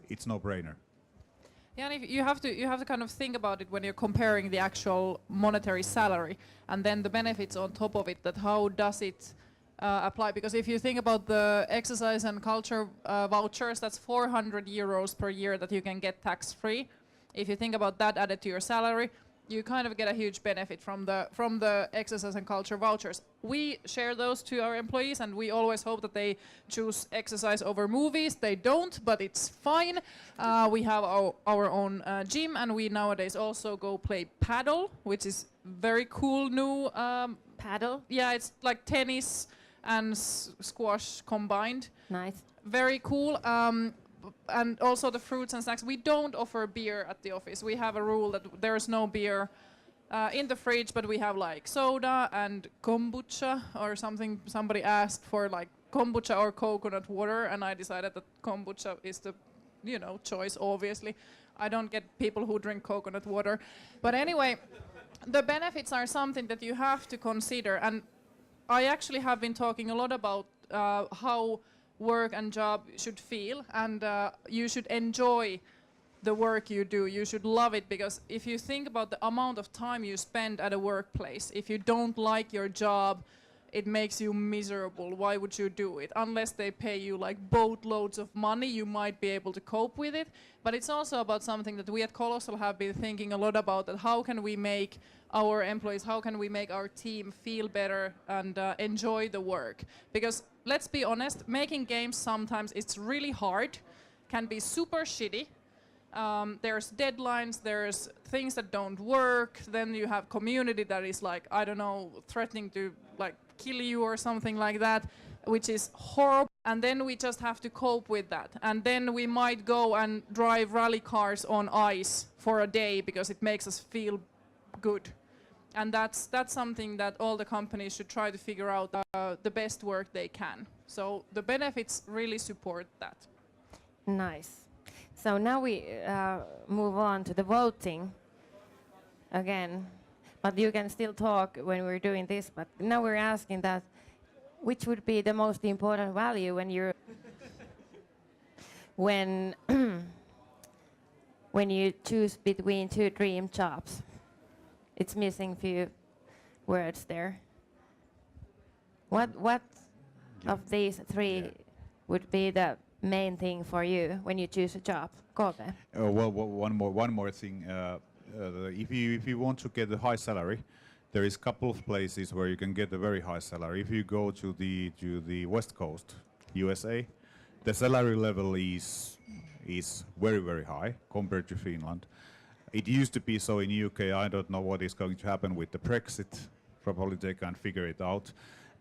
it's no-brainer. Yeah, and you have to kind of think about it when you're comparing the actual monetary salary and then the benefits on top of it. That how does it apply, because if you think about the exercise and culture vouchers, that's 400 euros per year that you can get tax-free. If you think about that added to your salary, you kind of get a huge benefit from the exercise and culture vouchers. We share those to our employees, and we always hope that they choose exercise over movies. They don't, but it's fine. We have our own gym, and we nowadays also go play paddle, which is very cool new. Paddle? Yeah, it's like tennis and squash combined. Nice. Very cool. And also the fruits and snacks. We don't offer beer at the office. We have a rule that there's no beer in the fridge, but we have like soda and kombucha or something. Somebody asked for like kombucha or coconut water, and I decided that kombucha is the, choice, obviously. I don't get people who drink coconut water. But anyway, the benefits are something that you have to consider. And I actually have been talking a lot about how work and job should feel, and you should enjoy the work you do. You should love it, because if you think about the amount of time you spend at a workplace, if you don't like your job, it makes you miserable. Why would you do it? Unless they pay you like boatloads of money, you might be able to cope with it. But it's also about something that we at Colossal have been thinking a lot about, that how can we make our employees, how can we make our team feel better and enjoy the work? Because let's be honest, making games sometimes it's really hard, can be super shitty. There's deadlines, there's things that don't work, then you have community that is like, I don't know, threatening to like kill you or something like that, which is horrible. And then we just have to cope with that. And then we might go and drive rally cars on ice for a day because it makes us feel good. And that's something that all the companies should try to figure out the best work they can. So the benefits really support that. Nice. So now we move on to the voting again. But you can still talk when we're doing this. But now we're asking that, which would be the most important value when you're when you choose between two dream jobs? It's missing few words there. What of these three would be the main thing for you when you choose a job? Koopee. Well, one more thing. If you want to get a high salary, there is a couple of places where you can get a very high salary. If you go to the West Coast, USA, the salary level is very, very high compared to Finland. It used to be so in UK. I don't know what is going to happen with the Brexit. Probably they can't figure it out.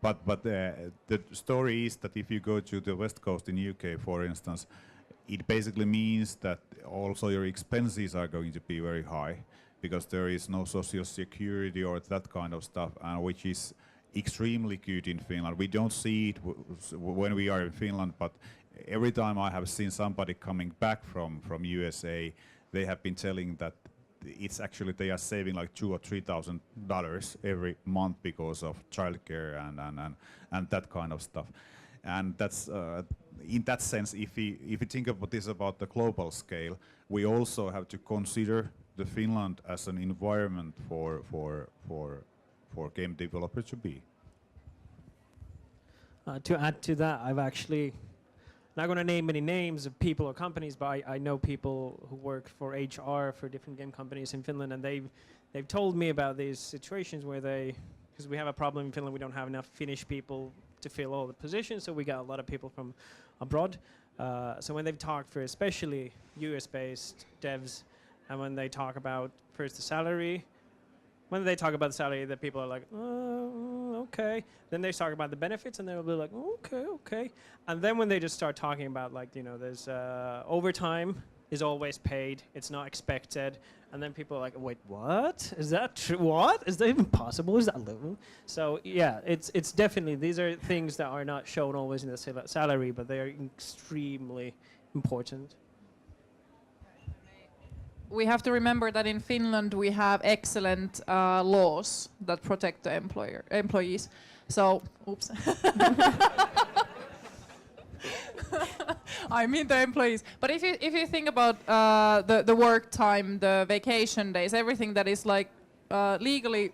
But the story is that if you go to the West Coast in UK, for instance, it basically means that also your expenses are going to be very high, because there is no social security or that kind of stuff, which is extremely good in Finland. We don't see it when we are in Finland, but every time I have seen somebody coming back from USA, they have been telling that it's actually they are saving like $2,000 or $3,000 every month because of childcare and that kind of stuff. And that's in that sense, if you think about this about the global scale, we also have to consider the Finland as an environment for game developers to be. To add to that, I've actually not going to name any names of people or companies, but I know people who work for HR for different game companies in Finland, and they've told me about these situations where because we have a problem in Finland, we don't have enough Finnish people to fill all the positions, so we got a lot of people from abroad. So when they've talked for especially US-based devs, and when they talk about first the salary, when they talk about the salary, the people are like, okay. Then they talk about the benefits, and they'll be like, okay. And then when they just start talking about, like, there's overtime is always paid, it's not expected, and then people are like, wait, what? Is that true? What? Is that even possible? Is that livable? So yeah, it's definitely, these are things that are not shown always in the salary, but they are extremely important. We have to remember that in Finland we have excellent laws that protect the employees. So, oops. I mean the employees. But if you think about the work time, the vacation days, everything that is like legally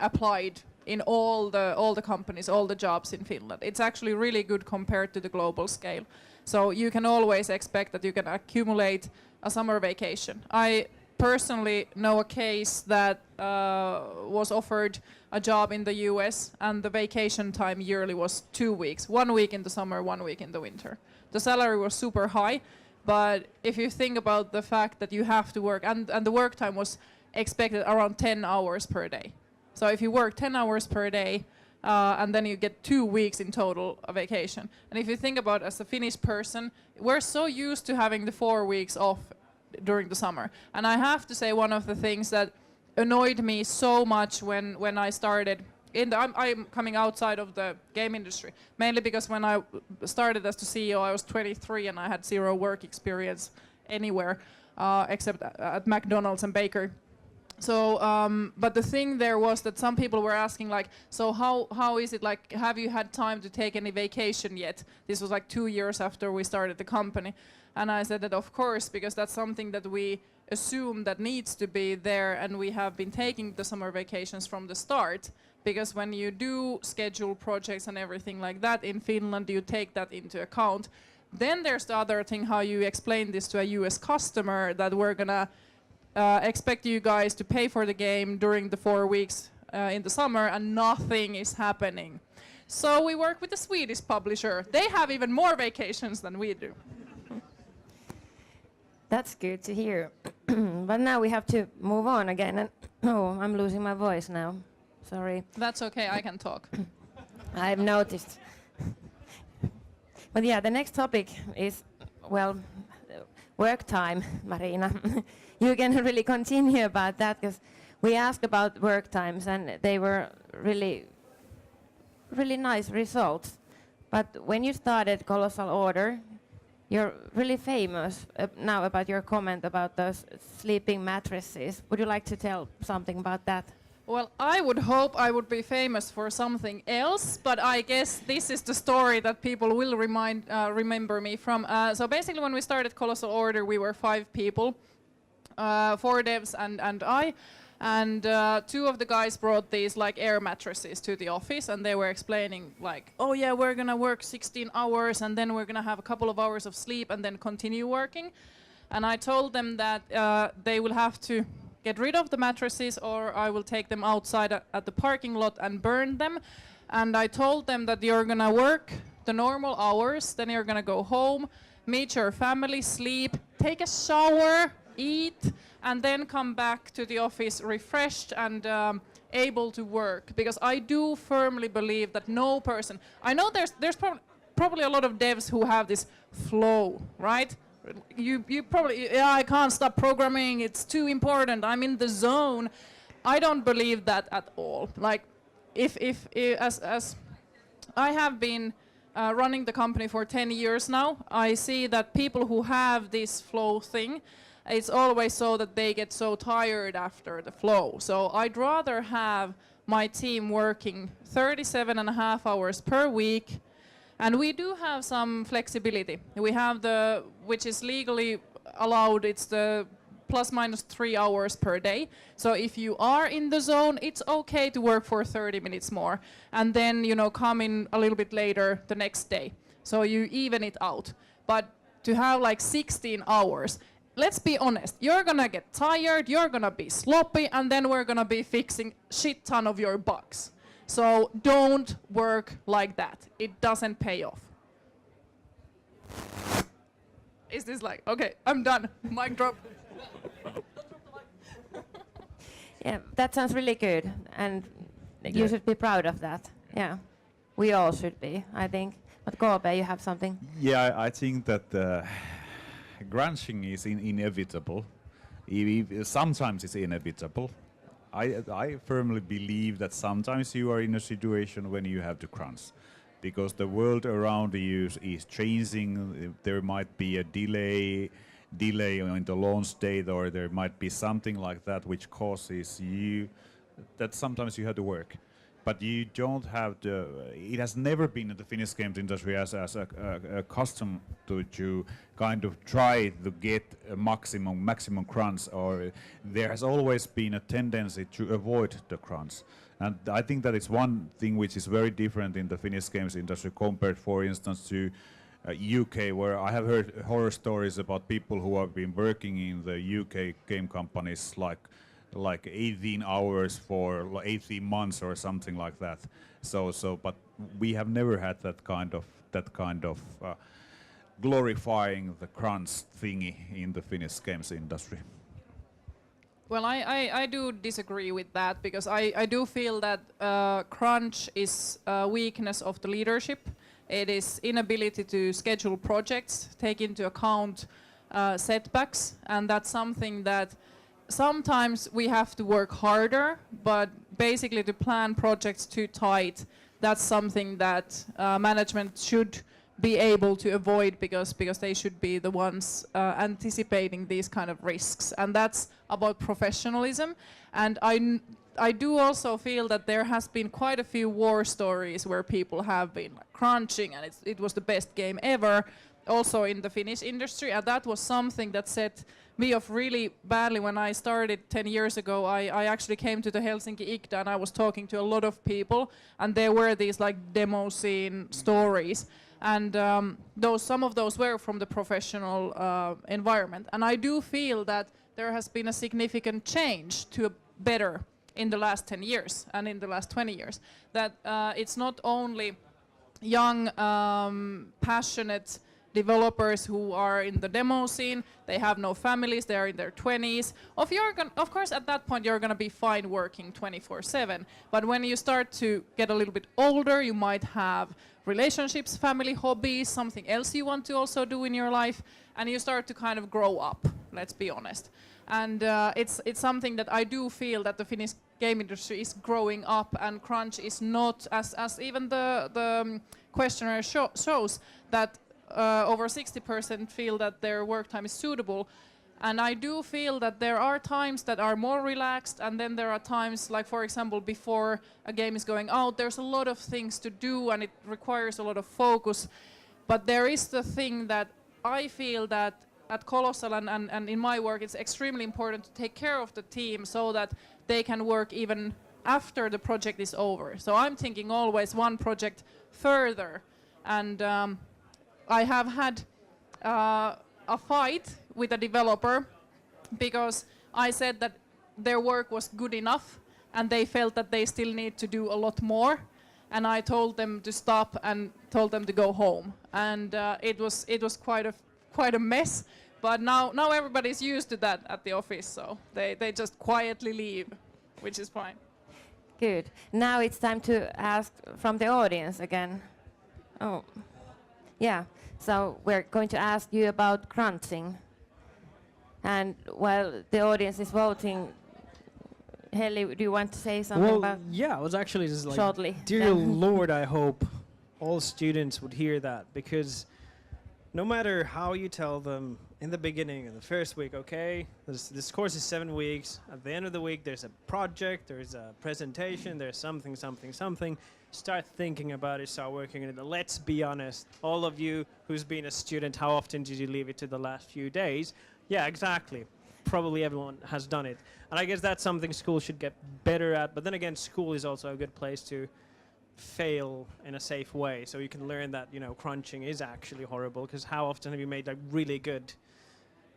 applied in all the companies, all the jobs in Finland. It's actually really good compared to the global scale. So you can always expect that you can accumulate a summer vacation. I personally know a case that was offered a job in the US, and the vacation time yearly was 2 weeks, 1 week in the summer, 1 week in the winter. The salary was super high, but if you think about the fact that you have to work, and the work time was expected around 10 hours per day. So if you work 10 hours per day, and then you get 2 weeks in total of vacation. And if you think about as a Finnish person, we're so used to having the 4 weeks off during the summer. And I have to say, one of the things that annoyed me so much when I started I'm coming outside of the game industry, mainly because when I started as the CEO, I was 23 and I had 0 work experience anywhere except at McDonald's and bakery. So, but the thing there was that some people were asking, like, so how is it, like, have you had time to take any vacation yet? This was like 2 years after we started the company. And I said that of course, because that's something that we assume that needs to be there, and we have been taking the summer vacations from the start. Because when you do schedule projects and everything like that in Finland, you take that into account. Then there's the other thing, how you explain this to a US customer, that we're gonna expect you guys to pay for the game during the 4 weeks in the summer, and nothing is happening. So we work with a Swedish publisher. They have even more vacations than we do. That's good to hear. But now we have to move on again. And oh, I'm losing my voice now. Sorry. That's okay, I can talk. I've noticed. But yeah, the next topic is, well, work time, Mariina. You can really continue about that, because we asked about work times and they were really, really nice results. But when you started Colossal Order, you're really famous now about your comment about those sleeping mattresses. Would you like to tell something about that? Well, I would hope I would be famous for something else, but I guess this is the story that people will remember me from. So basically, when we started Colossal Order, we were 5 people, 4 devs and I, and 2 of the guys brought these like air mattresses to the office, and they were explaining like, oh yeah, we're gonna work 16 hours, and then we're gonna have a couple of hours of sleep, and then continue working. And I told them that they will have to get rid of the mattresses, or I will take them outside at the parking lot and burn them. And I told them that you're gonna work the normal hours, then you're gonna go home, meet your family, sleep, take a shower, eat, and then come back to the office refreshed and able to work. Because I do firmly believe that no person, I know there's probably a lot of devs who have this flow, right? You probably, yeah, I can't stop programming, it's too important, I'm in the zone. I don't believe that at all. Like, as I have been running the company for 10 years now, I see that people who have this flow thing, it's always so that they get so tired after the flow. So I'd rather have my team working 37.5 hours per week. And we do have some flexibility. We have which is legally allowed, it's the ±3 hours per day. So if you are in the zone, it's okay to work for 30 minutes more, and then, you know, come in a little bit later the next day. So you even it out. But to have like 16 hours, let's be honest, you're gonna get tired, you're gonna be sloppy, and then we're gonna be fixing shit ton of your bugs. So don't work like that. It doesn't pay off. Is this like, okay, I'm done, mic drop. Yeah, that sounds really good, and you should be proud of that. Yeah, we all should be, I think. But Koopee, you have something? Yeah, I think that grunching is inevitable. Sometimes it's inevitable. I firmly believe that sometimes you are in a situation when you have to crunch, because the world around you is changing. There might be a delay in the launch date, or there might be something like that which causes you that sometimes you have to work. But you don't have to. It has never been in the Finnish games industry as a custom to kind of try to get a maximum crunch, or there has always been a tendency to avoid the crunch. And I think that is one thing which is very different in the Finnish games industry compared, for instance, to UK, where I have heard horror stories about people who have been working in the UK game companies like 18 hours for 18 months or something like that. But we have never had that kind of glorifying the crunch thingy in the Finnish games industry. Well, I do disagree with that, because I do feel that crunch is a weakness of the leadership. It is inability to schedule projects, take into account setbacks, and that's something that sometimes we have to work harder, but basically to plan projects too tight, that's something that management should be able to avoid, because they should be the ones anticipating these kind of risks. And that's about professionalism. And I do also feel that there has been quite a few war stories where people have been like crunching and it was the best game ever, also in the Finnish industry. And that was something that set me off really badly when I started 10 years ago. I actually came to the Helsinki IGDA and I was talking to a lot of people, and there were these like demo scene stories. And some of those were from the professional environment. And I do feel that there has been a significant change to a better in the last 10 years and in the last 20 years. That it's not only young, passionate developers who are in the demo scene, they have no families, they are in their 20s. Of course, at that point, you're going to be fine working 24/7. But when you start to get a little bit older, you might have relationships, family, hobbies, something else you want to also do in your life, and you start to kind of grow up, let's be honest. And it's something that I do feel that the Finnish game industry is growing up, and crunch is not, as even the questionnaire shows, that over 60% feel that their work time is suitable. And I do feel that there are times that are more relaxed, and then there are times, like for example, before a game is going out, there's a lot of things to do and it requires a lot of focus. But there is the thing that I feel that at Colossal and in my work, it's extremely important to take care of the team so that they can work even after the project is over. So I'm thinking always one project further. And I have had a fight with a developer because I said that their work was good enough and they felt that they still need to do a lot more. And I told them to stop and told them to go home. And it was quite a mess. But now everybody's used to that at the office, so they just quietly leave, which is fine. Good. Now it's time to ask from the audience again. Oh, yeah. So we're going to ask you about crunching. And while the audience is voting, Helli, do you want to say something about? Yeah, I was actually just like, shortly. Dear Lord, I hope all students would hear that, because no matter how you tell them in the beginning, in the first week, okay, this course is 7 weeks. At the end of the week, there's a project, there's a presentation, there's something. Start thinking about it, start working on it. Let's be honest, all of you who's been a student, how often did you leave it to the last few days? Yeah, exactly. Probably everyone has done it. And I guess that's something school should get better at. But then again, school is also a good place to fail in a safe way. So you can learn that, crunching is actually horrible, because how often have you made a really good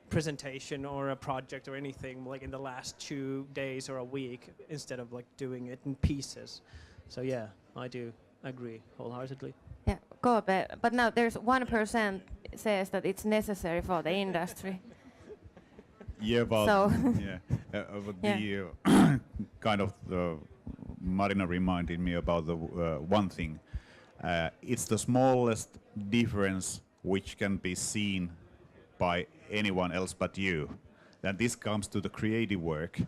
presentation or a project or anything like in the last 2 days or a week instead of like doing it in pieces? So yeah, I do agree wholeheartedly. Yeah, Koopee. But now there's 1% says that it's necessary for the industry. Yeah, but So the kind of Mariina reminded me about the one thing. It's the smallest difference which can be seen by anyone else but you. And this comes to the creative work.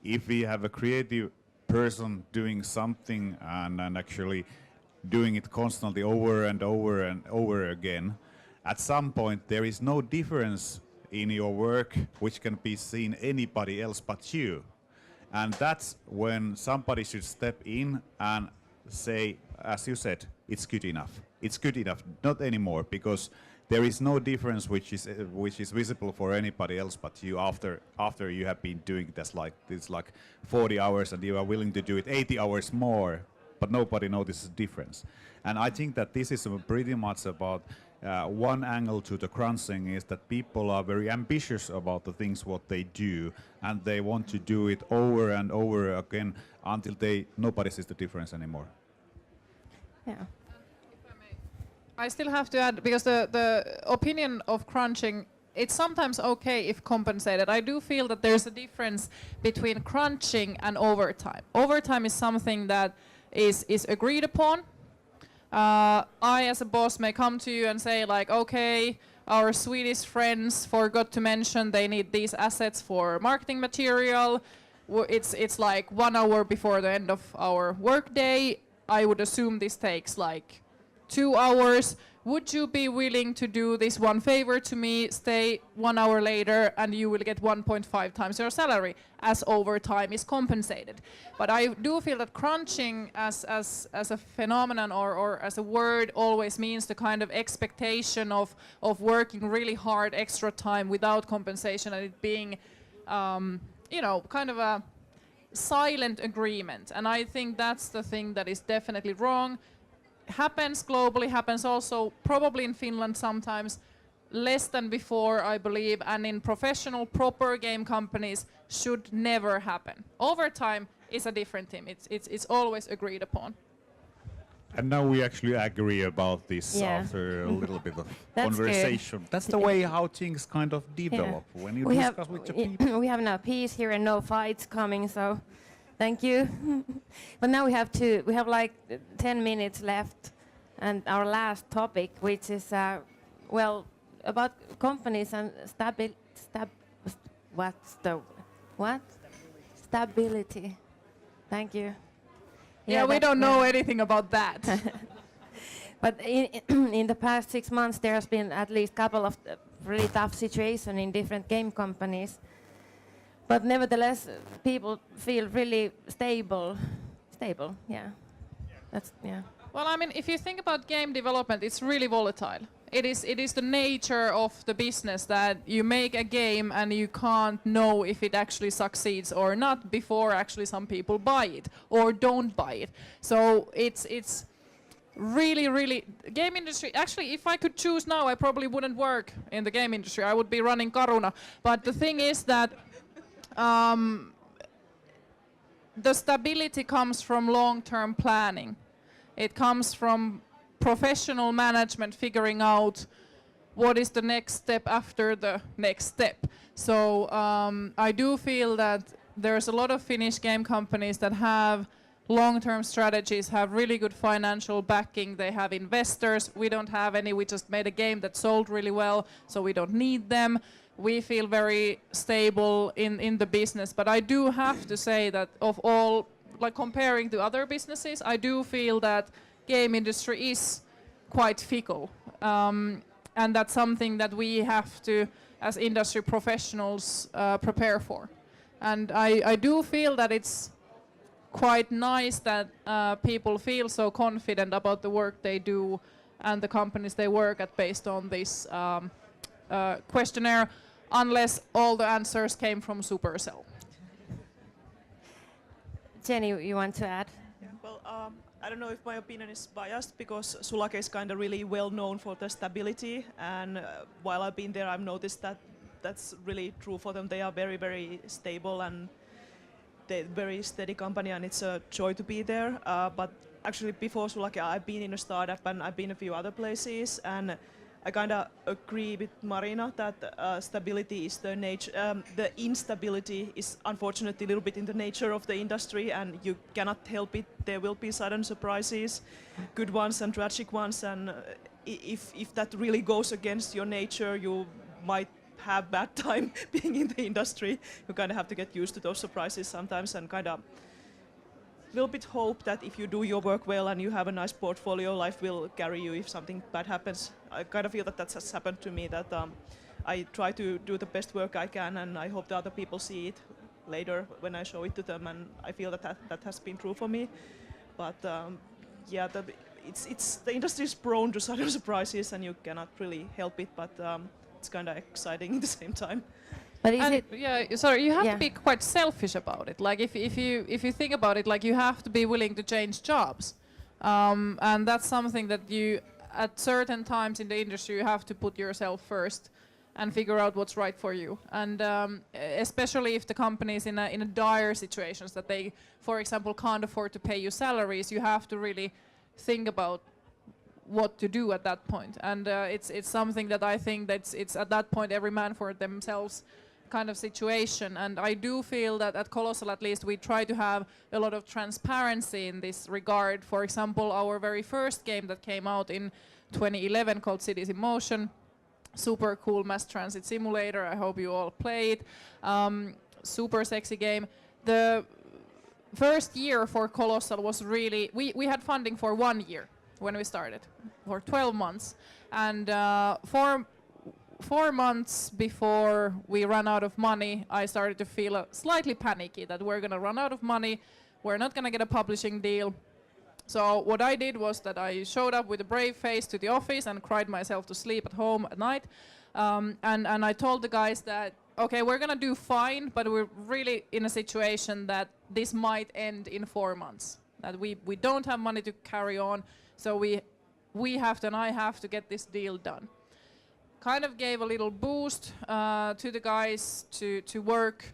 If we have a creative person doing something and actually doing it constantly over and over again, at some point there is no difference in your work which can be seen anybody else but you. And that's when somebody should step in and say, as you said, it's good enough. It's good enough, not anymore, because there is no difference which is visible for anybody else but you after you have been doing this like 40 hours and you are willing to do it 80 hours more, but nobody notices difference. And I think that this is pretty much about one angle to the crunching is that people are very ambitious about the things what they do, and they want to do it over and over again until nobody sees the difference anymore. Yeah. I still have to add, because the opinion of crunching, it's sometimes okay if compensated. I do feel that there's a difference between crunching and overtime. Overtime is something that is agreed upon. I as a boss may come to you and say like, okay, our Swedish friends forgot to mention they need these assets for marketing material. It's like 1 hour before the end of our workday. I would assume this takes like 2 hours. Would you be willing to do this one favor to me, stay 1 hour later, and you will get 1.5 times your salary, as overtime is compensated. But I do feel that crunching as a phenomenon or as a word always means the kind of expectation of working really hard extra time without compensation, and it being, kind of a silent agreement. And I think that's the thing that is definitely wrong. Happens globally, happens also probably in Finland sometimes, less than before, I believe, and in professional proper game companies should never happen. Overtime is a different thing. It's always agreed upon. And now we actually agree about this after a little bit of conversation. Good. That's the way how things kind of develop when you discuss with the people. We have now peace here and no fights coming, so thank you. But now we have like 10 minutes left, and our last topic, which is about companies and stability. Thank you. Yeah, we don't know anything about that. But in the past 6 months, there has been at least a couple of really tough situations in different game companies. But nevertheless, people feel really stable. Yeah. Well, I mean, if you think about game development, it's really volatile. It is the nature of the business that you make a game and you can't know if it actually succeeds or not before actually some people buy it or don't buy it. So it's really game industry. Actually, if I could choose now, I probably wouldn't work in the game industry. I would be running Caruna. But the thing is that the stability comes from long-term planning. It comes from professional management figuring out what is the next step after the next step. So I do feel that there's a lot of Finnish game companies that have long-term strategies, have really good financial backing, they have investors. We don't have any, we just made a game that sold really well, so we don't need them. We feel very stable in the business, but I do have to say that of all, like comparing to other businesses, I do feel that game industry is quite fickle, and that's something that we have to, as industry professionals, prepare for. And I do feel that it's quite nice that people feel so confident about the work they do and the companies they work at based on this questionnaire, unless all the answers came from Supercell. Jenny, you want to add? Yeah, well, I don't know if my opinion is biased because Sulake is kind of really well known for the stability, and while I've been there, I've noticed that that's really true for them. They are very, very stable and they're very steady company, and it's a joy to be there. But actually, before Sulake, I've been in a startup and I've been a few other places, and I kind of agree with Mariina that stability is the nature. The instability is unfortunately a little bit in the nature of the industry, and you cannot help it. There will be sudden surprises, good ones and tragic ones, and if that really goes against your nature, you might have bad time being in the industry. You kind of have to get used to those surprises sometimes, and kind of little bit hope that if you do your work well and you have a nice portfolio, life will carry you if something bad happens. I kind of feel that has happened to me, that I try to do the best work I can, and I hope the other people see it later when I show it to them, and I feel that has been true for me. But it's the industry is prone to sudden surprises, and you cannot really help it. But it's kind of exciting at the same time. But is And it? yeah, sorry, you have Yeah. to be quite selfish about it. Like if you think about it, like you have to be willing to change jobs, and that's something that you at certain times in the industry you have to put yourself first and figure out what's right for you. And especially if the company is in a dire situations that they, for example, can't afford to pay you salaries, you have to really think about what to do at that point. And it's something that I think that it's at that point every man for themselves kind of situation. And I do feel that at Colossal at least we try to have a lot of transparency in this regard. For example, our very first game that came out in 2011 called Cities in Motion, super cool mass transit simulator. I hope you all played. Super sexy game. The first year for Colossal was really, we had funding for 1 year when we started, for 12 months. And 4 months before we ran out of money, I started to feel slightly panicky that we're gonna run out of money, we're not gonna get a publishing deal. So what I did was that I showed up with a brave face to the office and cried myself to sleep at home at night. And I told the guys that, okay, we're gonna do fine, but we're really in a situation that this might end in 4 months. That we don't have money to carry on, so we have to, and I have to get this deal done. Kind of gave a little boost to the guys to work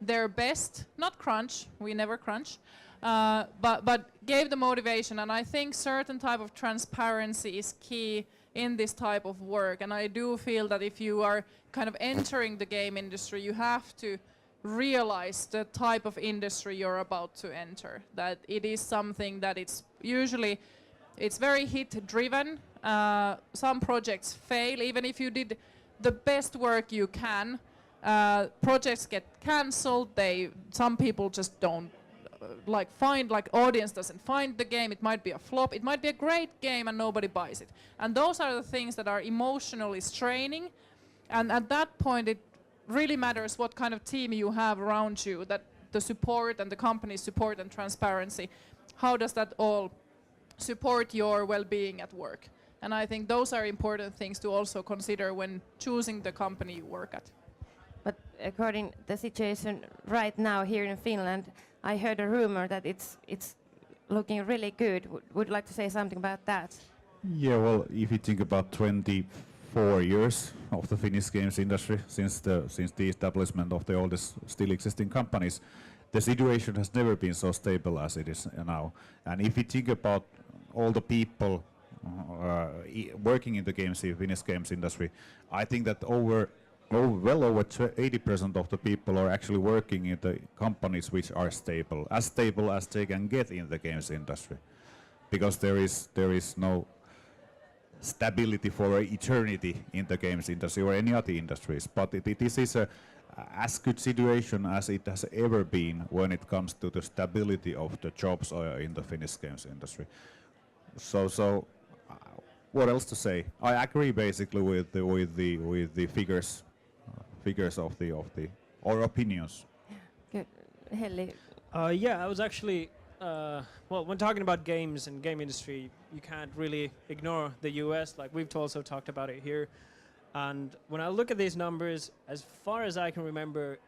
their best, not crunch, we never crunch, but gave the motivation. And I think certain type of transparency is key in this type of work. And I do feel that if you are kind of entering the game industry, you have to realize the type of industry you're about to enter, that it is something that it's very hit driven. Some projects fail, even if you did the best work you can. Projects get cancelled. Some people just don't audience doesn't find the game. It might be a flop. It might be a great game and nobody buys it. And those are the things that are emotionally straining. And at that point, it really matters what kind of team you have around you. That the support and the company's support and transparency. How does that all support your well-being at work? And I think those are important things to also consider when choosing the company you work at. But according to the situation right now here in Finland, I heard a rumor that it's looking really good. Would you like to say something about that? Yeah, well, if you think about 24 years of the Finnish games industry since the establishment of the oldest still existing companies, the situation has never been so stable as it is now. And if you think about all the people working in the Finnish games industry, I think that well over 80% of the people are actually working in the companies which are stable as they can get in the games industry, because there is no stability for eternity in the games industry or any other industries. But this is as good situation as it has ever been when it comes to the stability of the jobs in the Finnish games industry. So what else to say? I agree basically with the figures of the or opinions. Good. Helli. Yeah, I was actually well, when talking about games and game industry, you can't really ignore the US. Like we've also talked about it here. And when I look at these numbers, as far as I can remember,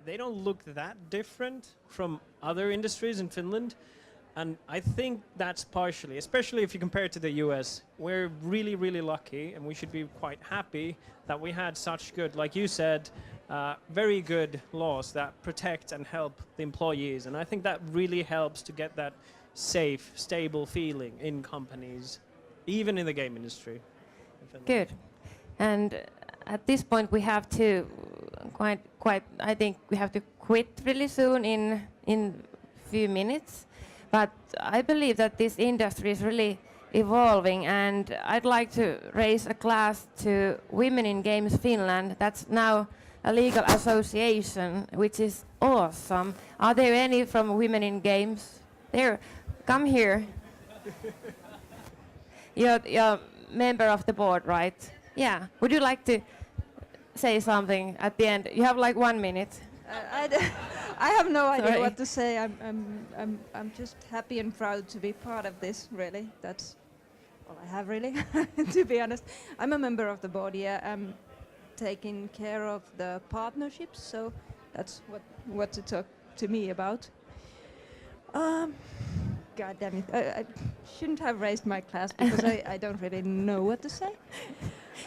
they don't look that different from other industries in Finland. And I think that's partially, especially if you compare it to the US, we're really, really lucky, and we should be quite happy that we had such good, like you said, very good laws that protect and help the employees. And I think that really helps to get that safe, stable feeling in companies, even in the game industry. Good. And at this point we have to I think we have to quit really soon in few minutes. But I believe that this industry is really evolving, and I'd like to raise a glass to Women in Games Finland. That's now a legal association, which is awesome. Are there any from Women in Games? There, come here. You're member of the board, right? Yeah. Would you like to say something at the end? You have like 1 minute. I have no idea Sorry. what to say. I'm just happy and proud to be part of this. Really, that's Well, I have really, to be honest. I'm a member of the board. Yeah, I'm taking care of the partnerships, so that's what to talk to me about. God damn it! I shouldn't have raised my class because I don't really know what to say.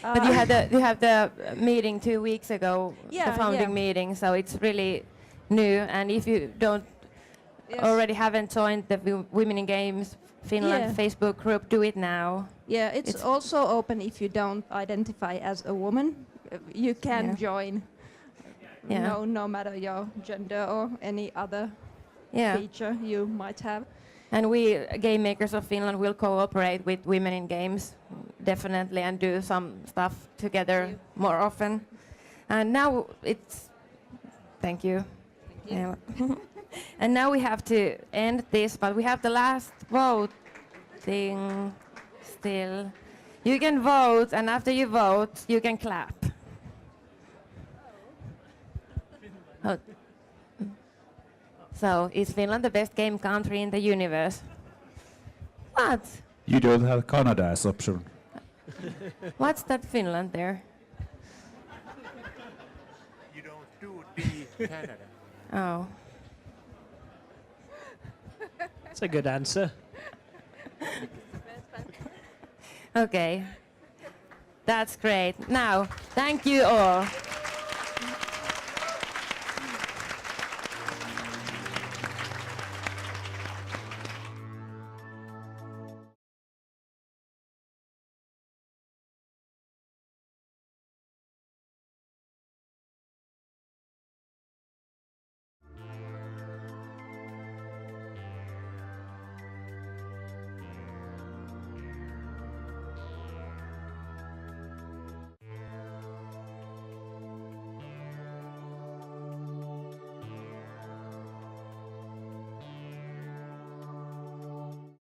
But you had the meeting 2 weeks ago, Yeah, the founding yeah. meeting, so it's really new. And if you don't Yes. already haven't joined the Women in Games Finland Yeah. Facebook group, do it now. Yeah, it's also open if you don't identify as a woman. You can Yeah. join. Yeah. No matter your gender or any other Yeah. feature you might have. And we, Game Makers of Finland, will cooperate with Women in Games, definitely, and do some stuff together more often. And now it's... Thank you. Yeah. And now we have to end this, but we have the last voting still. You can vote, and after you vote, you can clap. Oh. So, is Finland the best game country in the universe? What? You don't have Canada as option. What's that Finland there? You don't do the Canada. Oh. That's a good answer. Okay. That's great. Now, thank you all.